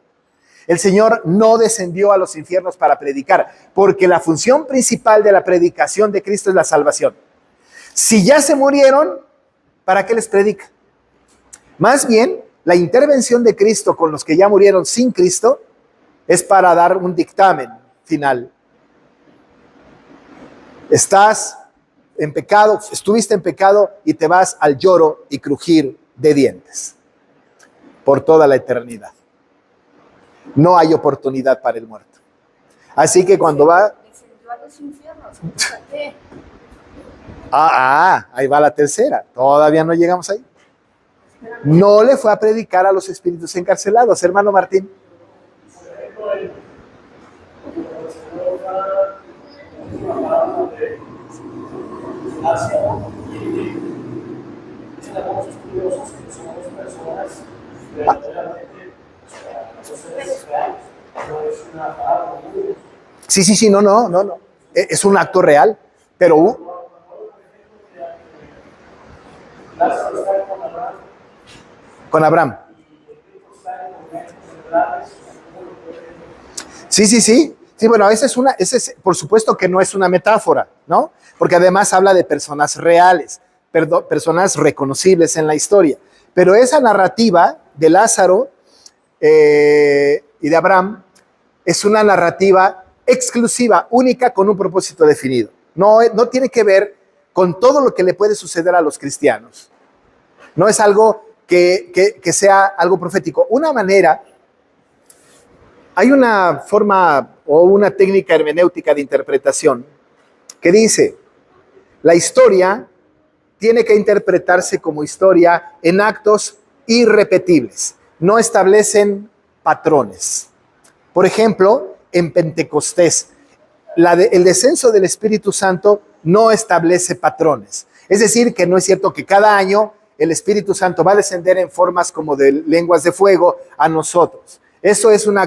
El Señor no descendió a los infiernos para predicar, porque la función principal de la predicación de Cristo es la salvación. Si ya se murieron, ¿para qué les predica? Más bien, la intervención de Cristo con los que ya murieron sin Cristo es para dar un dictamen final. Estás en pecado, estuviste en pecado y te vas al lloro y crujir de dientes por toda la eternidad. No hay oportunidad para el muerto. Así que cuando va... Descendió a los infiernos. Ahí va la tercera. Todavía no llegamos ahí. No le fue a predicar a los espíritus encarcelados, hermano Martín. Sí, no. Es un acto real, pero con Abraham. Sí, bueno, esa es, por supuesto que no es una metáfora, ¿no? Porque además habla de personas reales, personas reconocibles en la historia. Pero esa narrativa de Lázaro y de Abraham es una narrativa exclusiva, única, con un propósito definido. No tiene que ver con todo lo que le puede suceder a los cristianos. No es algo que sea algo profético. Hay una forma o una técnica hermenéutica de interpretación que dice, la historia tiene que interpretarse como historia en actos irrepetibles. No establecen patrones. Por ejemplo, en Pentecostés, el descenso del Espíritu Santo no establece patrones. Es decir, que no es cierto que cada año el Espíritu Santo va a descender en formas como de lenguas de fuego a nosotros. Eso es una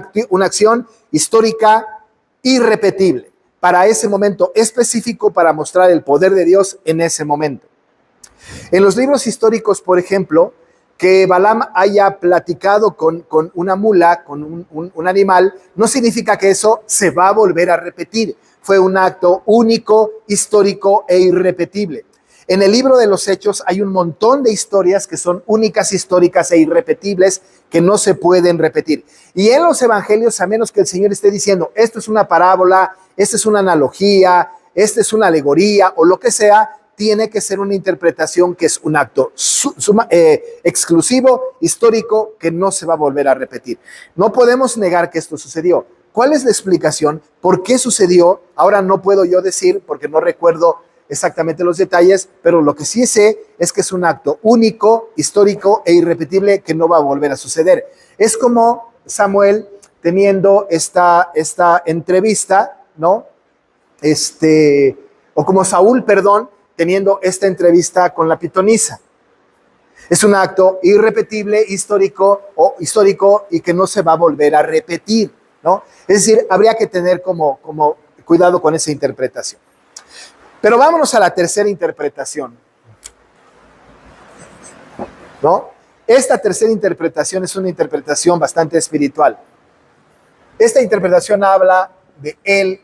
acción histórica irrepetible para ese momento específico, para mostrar el poder de Dios en ese momento. En los libros históricos, por ejemplo, que Balaam haya platicado con una mula, con un animal, no significa que eso se va a volver a repetir. Fue un acto único, histórico e irrepetible. En el libro de los Hechos hay un montón de historias que son únicas, históricas e irrepetibles, que no se pueden repetir. Y en los evangelios, a menos que el Señor esté diciendo, esto es una parábola, esta es una analogía, esta es una alegoría o lo que sea, tiene que ser una interpretación que es un acto exclusivo, histórico, que no se va a volver a repetir. No podemos negar que esto sucedió. ¿Cuál es la explicación? ¿Por qué sucedió? Ahora no puedo yo decir, porque no recuerdo exactamente los detalles, pero lo que sí sé es que es un acto único, histórico e irrepetible que no va a volver a suceder. Es como Samuel teniendo esta entrevista, ¿no? O como Saúl, perdón, teniendo esta entrevista con la pitonisa. Es un acto irrepetible, histórico y que no se va a volver a repetir, ¿no? Es decir, habría que tener como cuidado con esa interpretación. Pero vámonos a la tercera interpretación, ¿no? Esta tercera interpretación es una interpretación bastante espiritual. Esta interpretación habla de el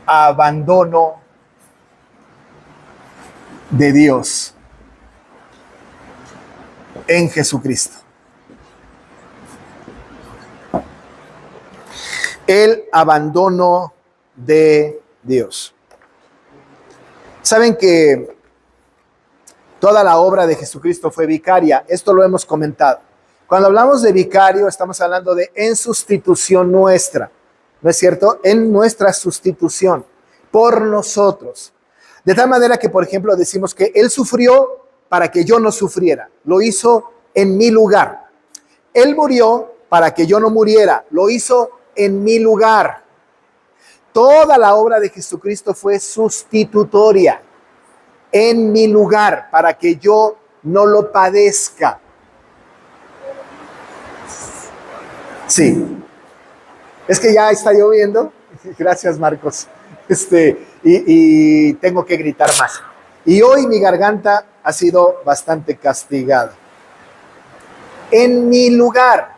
abandono de Dios en Jesucristo. El abandono de Dios. Saben que toda la obra de Jesucristo fue vicaria. Esto lo hemos comentado. Cuando hablamos de vicario, estamos hablando de en sustitución nuestra. ¿No es cierto? En nuestra sustitución por nosotros. De tal manera que, por ejemplo, decimos que Él sufrió para que yo no sufriera. Lo hizo en mi lugar. Él murió para que yo no muriera. Lo hizo en mi lugar. Toda la obra de Jesucristo fue sustitutoria en mi lugar para que yo no lo padezca. Sí. Es que ya está lloviendo. Gracias, Marcos. Y tengo que gritar más. Y hoy mi garganta ha sido bastante castigada. En mi lugar.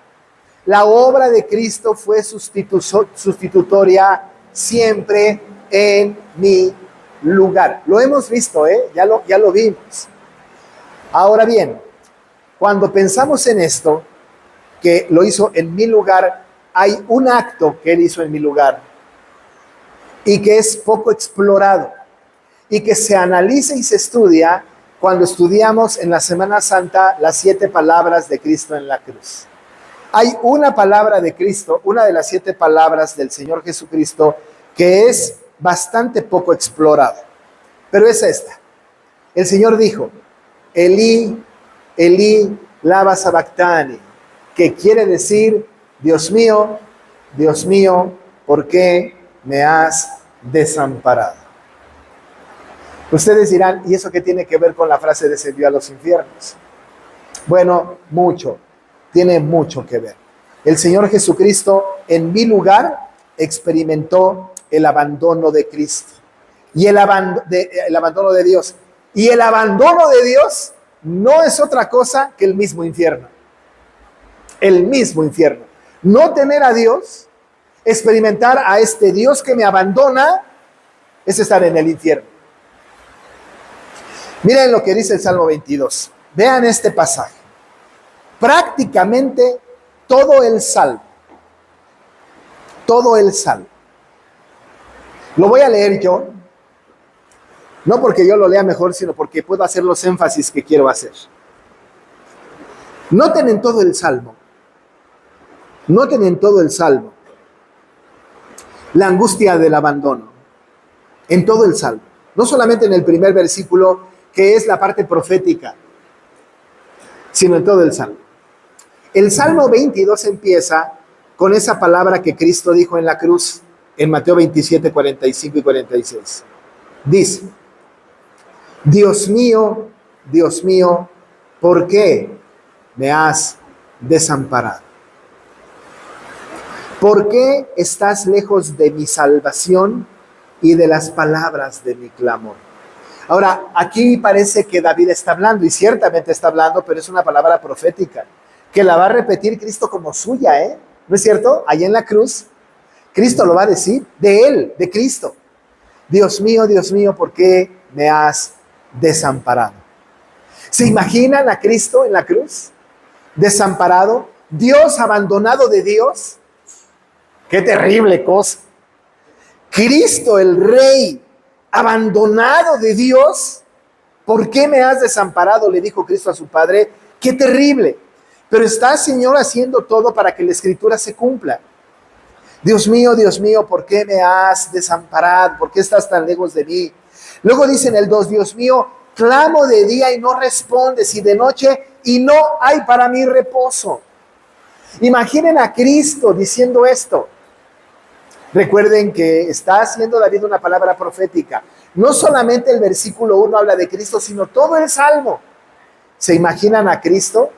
La obra de Cristo fue sustitutoria siempre en mi lugar. Lo hemos visto, ya lo vimos. Ahora bien, cuando pensamos en esto, que lo hizo en mi lugar, hay un acto que Él hizo en mi lugar y que es poco explorado y que se analiza y se estudia cuando estudiamos en la Semana Santa las 7 palabras de Cristo en la cruz. Hay una palabra de Cristo, una de las 7 palabras del Señor Jesucristo, que es bastante poco explorada, pero es esta. El Señor dijo, Elí, Elí, lama sabactani, que quiere decir, Dios mío, ¿por qué me has desamparado? Ustedes dirán, ¿y eso qué tiene que ver con la frase descendió a los infiernos? Bueno, tiene mucho que ver. El Señor Jesucristo en mi lugar experimentó el abandono de Cristo y el abandono de Dios. Y el abandono de Dios no es otra cosa que el mismo infierno. El mismo infierno. No tener a Dios, experimentar a este Dios que me abandona, es estar en el infierno. Miren lo que dice el Salmo 22. Vean este pasaje. Prácticamente todo el Salmo. Lo voy a leer yo. No porque yo lo lea mejor, sino porque puedo hacer los énfasis que quiero hacer. Noten en todo el Salmo la angustia del abandono. En todo el Salmo. No solamente en el primer versículo, que es la parte profética, sino en todo el Salmo. El Salmo 22 empieza con esa palabra que Cristo dijo en la cruz, en Mateo 27, 45 y 46. Dice, Dios mío, ¿por qué me has desamparado? ¿Por qué estás lejos de mi salvación y de las palabras de mi clamor? Ahora, aquí parece que David está hablando, y ciertamente está hablando, pero es una palabra profética, que la va a repetir Cristo como suya, ¿no es cierto? Allá en la cruz, Cristo lo va a decir, de Él, de Cristo. Dios mío, ¿por qué me has desamparado. ¿Se imaginan a Cristo en la cruz? Desamparado, Dios abandonado de Dios. ¡Qué terrible cosa! Cristo, el Rey, abandonado de Dios. ¿Por qué me has desamparado?, le dijo Cristo a su Padre. ¡Qué terrible! Pero está, Señor, haciendo todo para que la Escritura se cumpla. Dios mío, ¿por qué me has desamparado? ¿Por qué estás tan lejos de mí? Luego dice en el 2, Dios mío, clamo de día y no respondes, y de noche y no hay para mí reposo. Imaginen a Cristo diciendo esto. Recuerden que está haciendo David una palabra profética. No solamente el versículo 1 habla de Cristo, sino todo el Salmo. ¿Se imaginan a Cristo?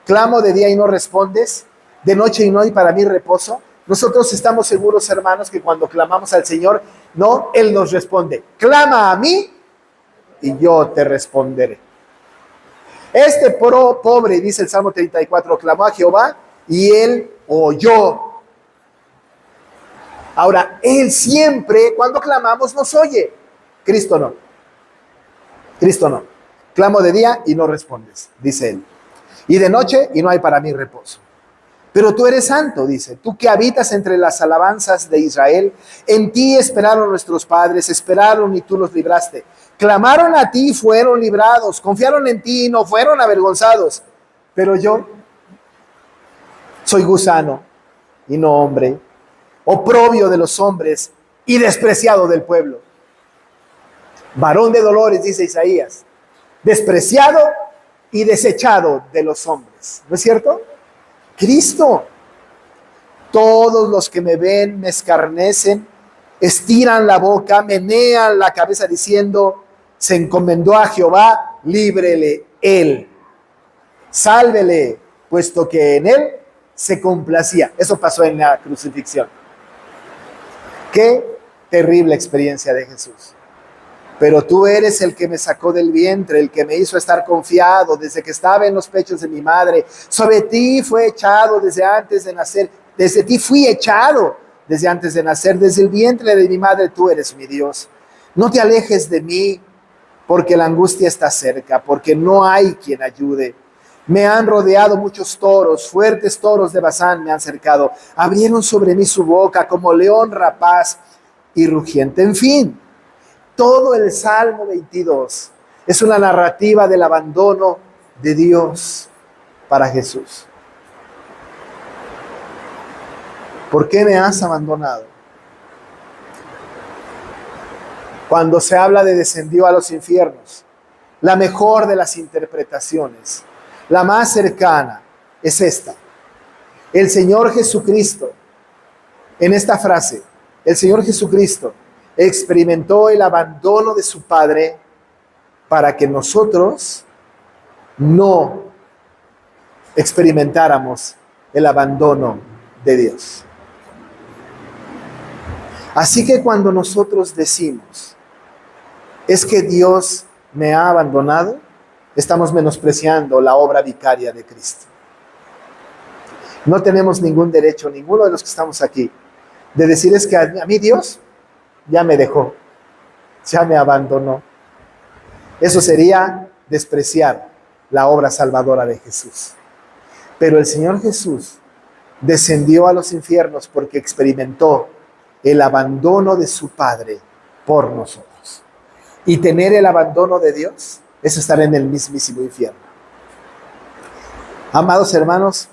Clamo de día y no respondes, de noche y no hay para mí reposo. Nosotros estamos seguros, hermanos, que cuando clamamos al Señor, no, Él nos responde. Clama a mí y yo te responderé. Este pobre, dice el Salmo 34, clamó a Jehová y Él oyó. Ahora, Él siempre, cuando clamamos, nos oye. Cristo no. Cristo no. Clamo de día y no respondes, dice Él. Y de noche y no hay para mí reposo. Pero tú eres santo, dice, tú que habitas entre las alabanzas de Israel. En ti esperaron nuestros padres, esperaron y tú los libraste. Clamaron a ti y fueron librados. Confiaron en ti y no fueron avergonzados. Pero yo soy gusano y no hombre, oprobio de los hombres y despreciado del pueblo. Varón de dolores, dice Isaías, despreciado y desechado de los hombres. ¿No es cierto? Cristo. Todos los que me ven me escarnecen, estiran la boca, menean la cabeza diciendo, se encomendó a Jehová, líbrele él. Sálvele, puesto que en él se complacía. Eso pasó en la crucifixión. Qué terrible experiencia de Jesús. Pero tú eres el que me sacó del vientre, el que me hizo estar confiado desde que estaba en los pechos de mi madre. Sobre ti fue echado desde antes de nacer. Desde ti fui echado desde antes de nacer. Desde el vientre de mi madre tú eres mi Dios. No te alejes de mí, porque la angustia está cerca, porque no hay quien ayude. Me han rodeado muchos toros, fuertes toros de Basán me han cercado. Abrieron sobre mí su boca como león rapaz y rugiente. En fin, todo el Salmo 22 es una narrativa del abandono de Dios para Jesús. ¿Por qué me has abandonado? Cuando se habla de descendió a los infiernos, la mejor de las interpretaciones, la más cercana, es esta. El Señor Jesucristo, en esta frase, el Señor Jesucristo experimentó el abandono de su Padre para que nosotros no experimentáramos el abandono de Dios. Así que cuando nosotros decimos, es que Dios me ha abandonado, estamos menospreciando la obra vicaria de Cristo. No tenemos ningún derecho, ninguno de los que estamos aquí, de decir es que a mí Dios ya me dejó, ya me abandonó. Eso sería despreciar la obra salvadora de Jesús. Pero el Señor Jesús descendió a los infiernos porque experimentó el abandono de su Padre por nosotros. Y tener el abandono de Dios es estar en el mismísimo infierno. Amados hermanos,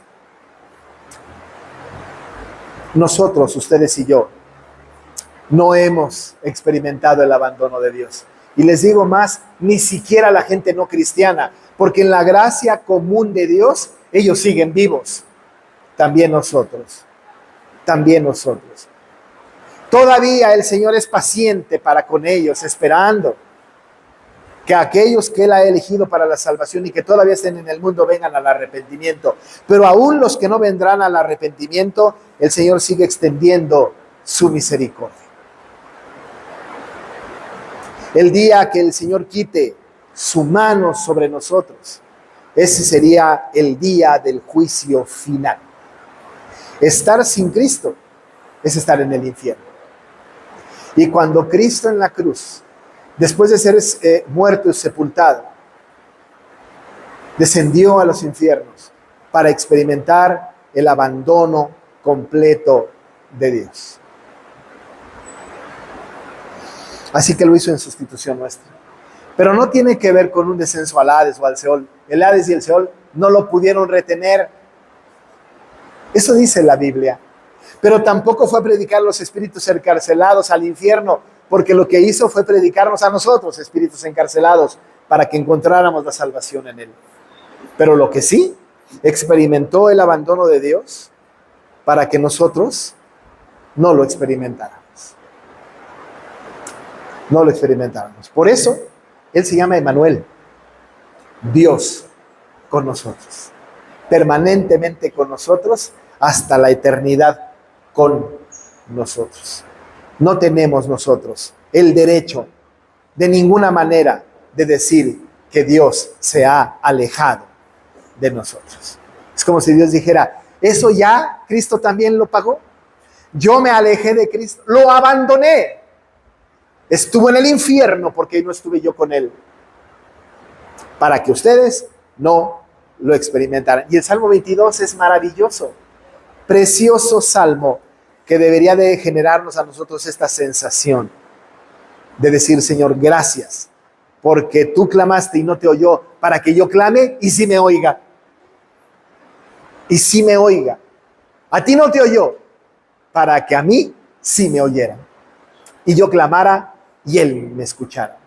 nosotros, ustedes y yo, no hemos experimentado el abandono de Dios. Y les digo más, ni siquiera la gente no cristiana, porque en la gracia común de Dios, ellos siguen vivos. También nosotros. Todavía el Señor es paciente para con ellos, esperando que aquellos que Él ha elegido para la salvación y que todavía estén en el mundo vengan al arrepentimiento. Pero aún los que no vendrán al arrepentimiento, el Señor sigue extendiendo su misericordia. El día que el Señor quite su mano sobre nosotros, ese sería el día del juicio final. Estar sin Cristo es estar en el infierno. Y cuando Cristo en la cruz después de ser muerto y sepultado, descendió a los infiernos para experimentar el abandono completo de Dios. Así que lo hizo en sustitución nuestra. Pero no tiene que ver con un descenso al Hades o al Seol. El Hades y el Seol no lo pudieron retener. Eso dice la Biblia. Pero tampoco fue a predicar a los espíritus encarcelados al infierno, porque lo que hizo fue predicarnos a nosotros, espíritus encarcelados, para que encontráramos la salvación en Él. Pero lo que sí, experimentó el abandono de Dios para que nosotros no lo experimentáramos. No lo experimentáramos. Por eso, Él se llama Emmanuel, Dios con nosotros, permanentemente con nosotros, hasta la eternidad con nosotros. No tenemos nosotros el derecho de ninguna manera de decir que Dios se ha alejado de nosotros. Es como si Dios dijera, eso ya Cristo también lo pagó. Yo me alejé de Cristo, lo abandoné. Estuvo en el infierno porque no estuve yo con Él, para que ustedes no lo experimentaran. Y el Salmo 22 es maravilloso, precioso salmo, que debería de generarnos a nosotros esta sensación de decir, Señor, gracias, porque tú clamaste y no te oyó, para que yo clame y sí me oiga. Y sí me oiga. A ti no te oyó, para que a mí sí me oyera. Y yo clamara y Él me escuchara.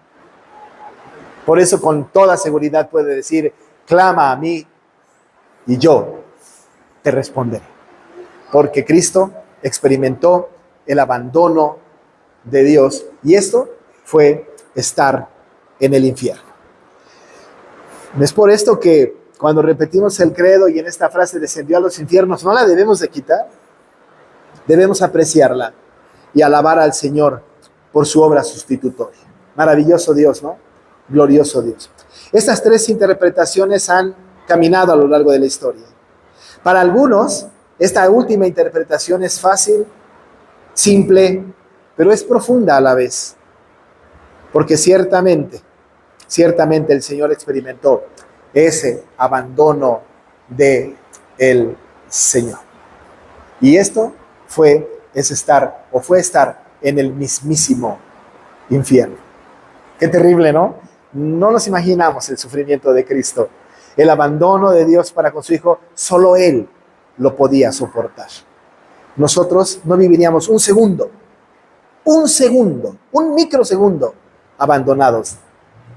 Por eso con toda seguridad puede decir, clama a mí y yo te responderé. Porque Cristo experimentó el abandono de Dios y esto fue estar en el infierno. Es por esto que cuando repetimos el credo y en esta frase descendió a los infiernos, no la debemos de quitar. Debemos apreciarla y alabar al Señor por su obra sustitutoria. Maravilloso Dios, ¿no? Glorioso Dios. Estas tres interpretaciones han caminado a lo largo de la historia. Para algunos, esta última interpretación es fácil, simple, pero es profunda a la vez. Porque ciertamente el Señor experimentó ese abandono de el Señor. Y esto fue estar en el mismísimo infierno. Qué terrible, ¿no? No nos imaginamos el sufrimiento de Cristo. El abandono de Dios para con su Hijo, solo Él lo podía soportar. Nosotros no viviríamos un microsegundo abandonados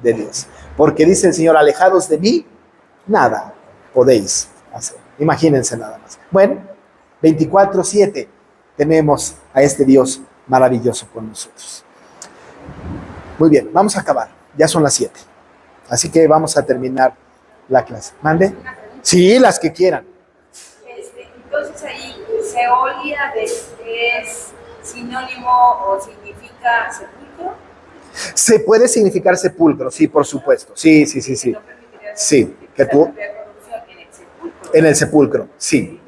de Dios. Porque dice el Señor, alejados de mí, nada podéis hacer. Imagínense nada más. Bueno, 24/7 tenemos a este Dios maravilloso con nosotros. Muy bien, vamos a acabar. Ya son las 7. Así que vamos a terminar la clase. ¿Mande? Sí, las que quieran. Entonces ahí, Seol y Hades es sinónimo o significa sepulcro. Se puede significar sepulcro, sí, por supuesto. Sí. Sí, que tú... En el sepulcro, sí,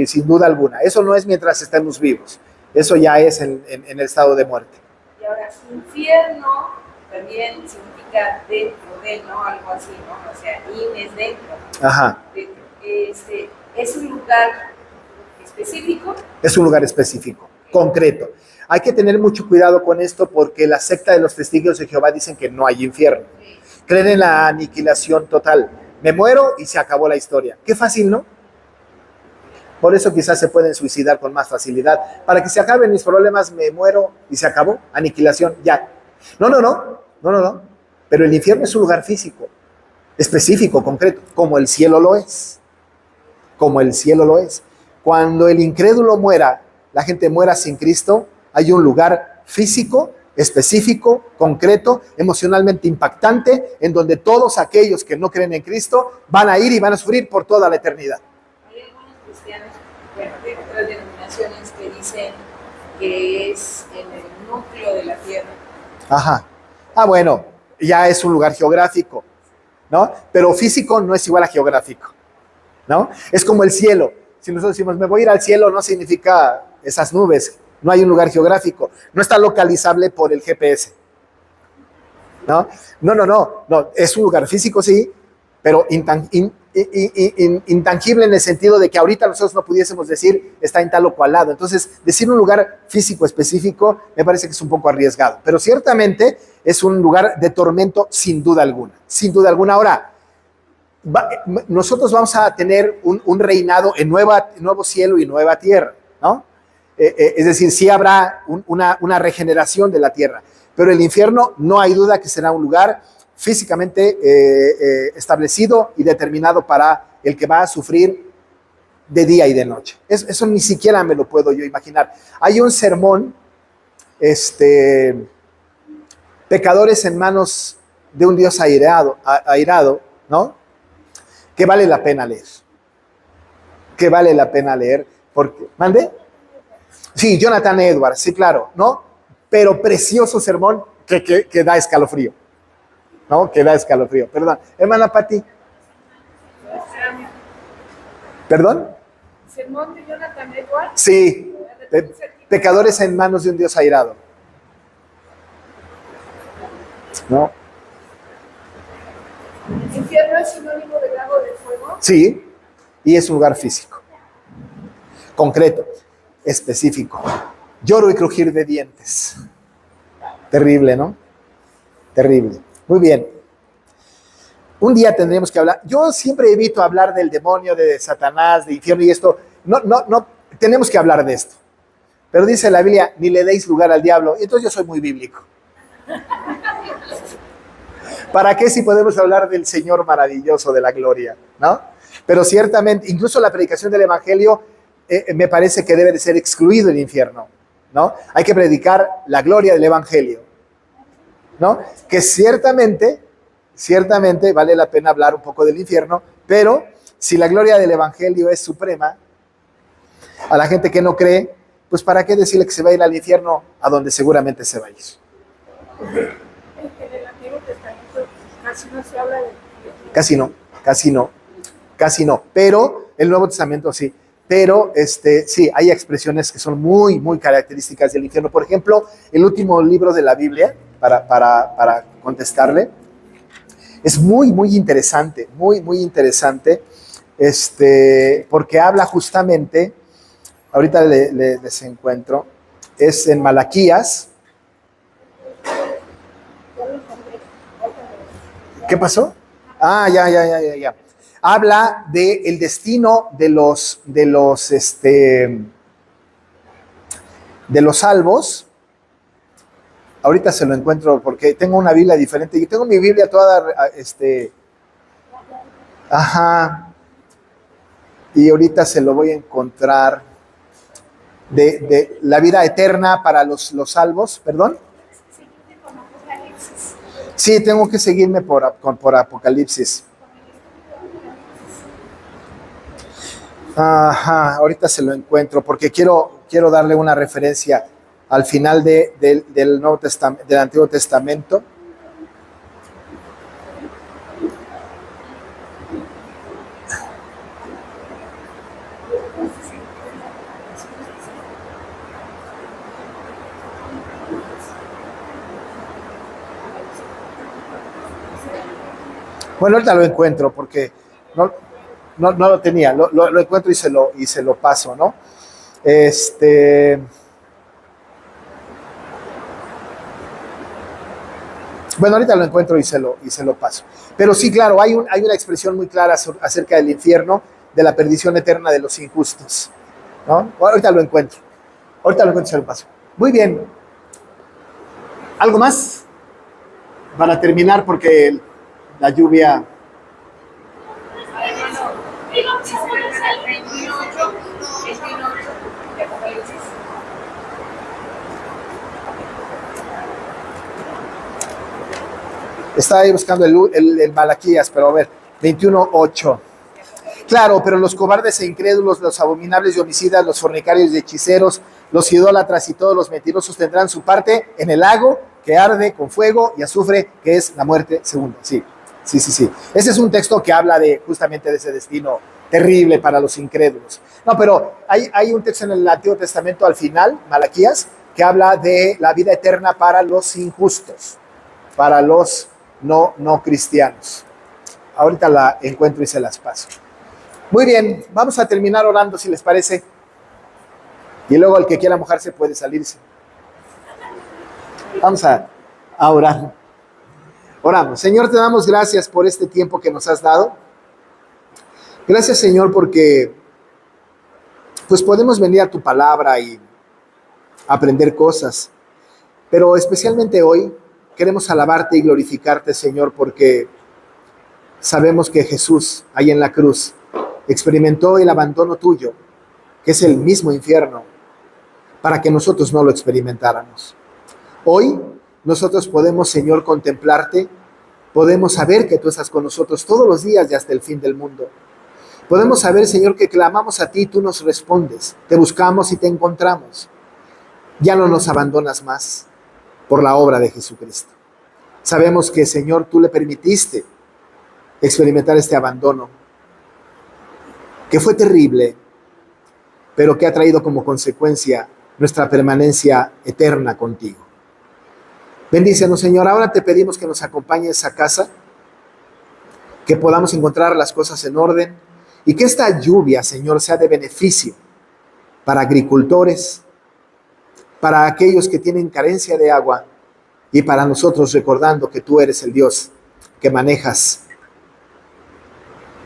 sin duda alguna. Eso no es mientras estemos vivos. Eso ya es en el estado de muerte. Y ahora, infierno también significa dentro de, ¿no? Algo así, ¿no? O sea, es dentro. Ajá. ¿Es un lugar específico? Es un lugar específico, concreto. Hay que tener mucho cuidado con esto porque la secta de los testigos de Jehová dicen que no hay infierno. Creen en la aniquilación total. Me muero y se acabó la historia. Qué fácil, ¿no? Por eso quizás se pueden suicidar con más facilidad. Para que se acaben mis problemas, me muero y se acabó. Aniquilación, ya. No. Pero el infierno es un lugar físico, específico, concreto, como el cielo lo es. Como el cielo lo es. Cuando el incrédulo muera, la gente muera sin Cristo, hay un lugar físico, específico, concreto, emocionalmente impactante, en donde todos aquellos que no creen en Cristo van a ir y van a sufrir por toda la eternidad. Hay algunos cristianos, bueno, de otras denominaciones que dicen que es en el núcleo de la tierra. Ajá. Bueno, ya es un lugar geográfico, ¿no? Pero físico no es igual a geográfico, ¿no? Es como el cielo. Si nosotros decimos, me voy a ir al cielo, no significa esas nubes. No hay un lugar geográfico. No está localizable por el GPS. ¿no? No, es un lugar físico, sí, pero intangible en el sentido de que ahorita nosotros no pudiésemos decir está en tal o cual lado. Entonces, decir un lugar físico específico me parece que es un poco arriesgado, pero ciertamente es un lugar de tormento sin duda alguna, sin duda alguna. Ahora, nosotros vamos a tener un reinado en nuevo cielo y nueva tierra, ¿no? Es decir, sí habrá una regeneración de la tierra, pero el infierno no hay duda que será un lugar físicamente establecido y determinado para el que va a sufrir de día y de noche. Eso ni siquiera me lo puedo yo imaginar. Hay un sermón, pecadores en manos de un Dios airado, ¿no? Que vale la pena leer. Que vale la pena leer. Porque, ¿mande? Sí, Jonathan Edwards, sí, claro, ¿no? Pero precioso sermón que da escalofrío. ¿No? Que da escalofrío. Perdón. Hermana Pati. ¿Perdón? ¿Sermón de Jonathan Edwards? Sí. Pecadores en manos de un Dios airado. ¿No? ¿El infierno es sinónimo de lago de fuego? Sí. Y es un lugar físico. Concreto. Específico. Lloro y crujir de dientes. Terrible, ¿no? Terrible. Muy bien. Un día tendremos que hablar. Yo siempre evito hablar del demonio, de Satanás, de infierno y esto. No, tenemos que hablar de esto. Pero dice la Biblia, ni le deis lugar al diablo. Y entonces yo soy muy bíblico. ¿Para qué si podemos hablar del Señor maravilloso, de la gloria? ¿No? Pero ciertamente, incluso la predicación del Evangelio me parece que debe de ser excluido el infierno, ¿no? Hay que predicar la gloria del Evangelio, ¿no? Que ciertamente vale la pena hablar un poco del infierno, pero si la gloria del Evangelio es suprema, a la gente que no cree, pues ¿para qué decirle que se va a ir al infierno a donde seguramente se va a ir? En el Antiguo Testamento casi no se habla de... Casi no, pero el Nuevo Testamento sí. Pero sí, hay expresiones que son muy, muy características del infierno. Por ejemplo, el último libro de la Biblia, para contestarle, es muy, muy interesante, muy, muy interesante, porque habla justamente, ahorita les encuentro, es en Malaquías. ¿Qué pasó? Ah, ya. Habla del destino de los salvos. Ahorita se lo encuentro porque tengo una Biblia diferente. Yo tengo mi Biblia toda, ajá. Y ahorita se lo voy a encontrar de la vida eterna para los salvos. ¿Perdón? Sí, tengo que seguirme por Apocalipsis. Ajá, ahorita se lo encuentro porque quiero darle una referencia al final del Antiguo Testamento. Bueno, ahorita lo encuentro porque no lo tenía, lo encuentro y se lo paso, ¿no? Bueno, ahorita lo encuentro y se lo paso. Pero sí, claro, hay una expresión muy clara acerca del infierno, de la perdición eterna de los injustos, ¿no? Ahorita lo encuentro y se lo paso. Muy bien. ¿Algo más? Para terminar, porque la lluvia... Estaba ahí buscando el Malaquías, pero a ver, 21:8. Claro, pero los cobardes e incrédulos, los abominables y homicidas, los fornicarios y hechiceros, los idólatras y todos los mentirosos tendrán su parte en el lago que arde con fuego y azufre, que es la muerte segunda. Sí. Ese es un texto que habla justamente de ese destino terrible para los incrédulos. No, pero hay un texto en el Antiguo Testamento al final, Malaquías, que habla de la vida eterna para los injustos. para los no cristianos. Ahorita la encuentro y se las paso. Muy bien, vamos a terminar orando si les parece. Y luego el que quiera mojarse puede salirse. Vamos a orar. Oramos. Señor, te damos gracias por este tiempo que nos has dado. Gracias, Señor, porque pues podemos venir a tu palabra y aprender cosas. Pero especialmente hoy queremos alabarte y glorificarte, Señor, porque sabemos que Jesús, ahí en la cruz, experimentó el abandono tuyo, que es el mismo infierno, para que nosotros no lo experimentáramos. Hoy nosotros podemos, Señor, contemplarte, podemos saber que tú estás con nosotros todos los días y hasta el fin del mundo. Podemos saber, Señor, que clamamos a ti y tú nos respondes, te buscamos y te encontramos. Ya no nos abandonas más por la obra de Jesucristo. Sabemos que, Señor, tú le permitiste experimentar este abandono, que fue terrible, pero que ha traído como consecuencia nuestra permanencia eterna contigo. Bendícenos, Señor. Ahora te pedimos que nos acompañes a casa, que podamos encontrar las cosas en orden y que esta lluvia, Señor, sea de beneficio para agricultores, para aquellos que tienen carencia de agua y para nosotros, recordando que tú eres el Dios que manejas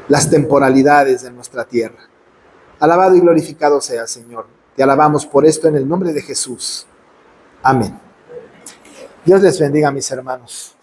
las temporalidades de nuestra tierra. Alabado y glorificado sea, Señor. Te alabamos por esto en el nombre de Jesús. Amén. Dios les bendiga, mis hermanos.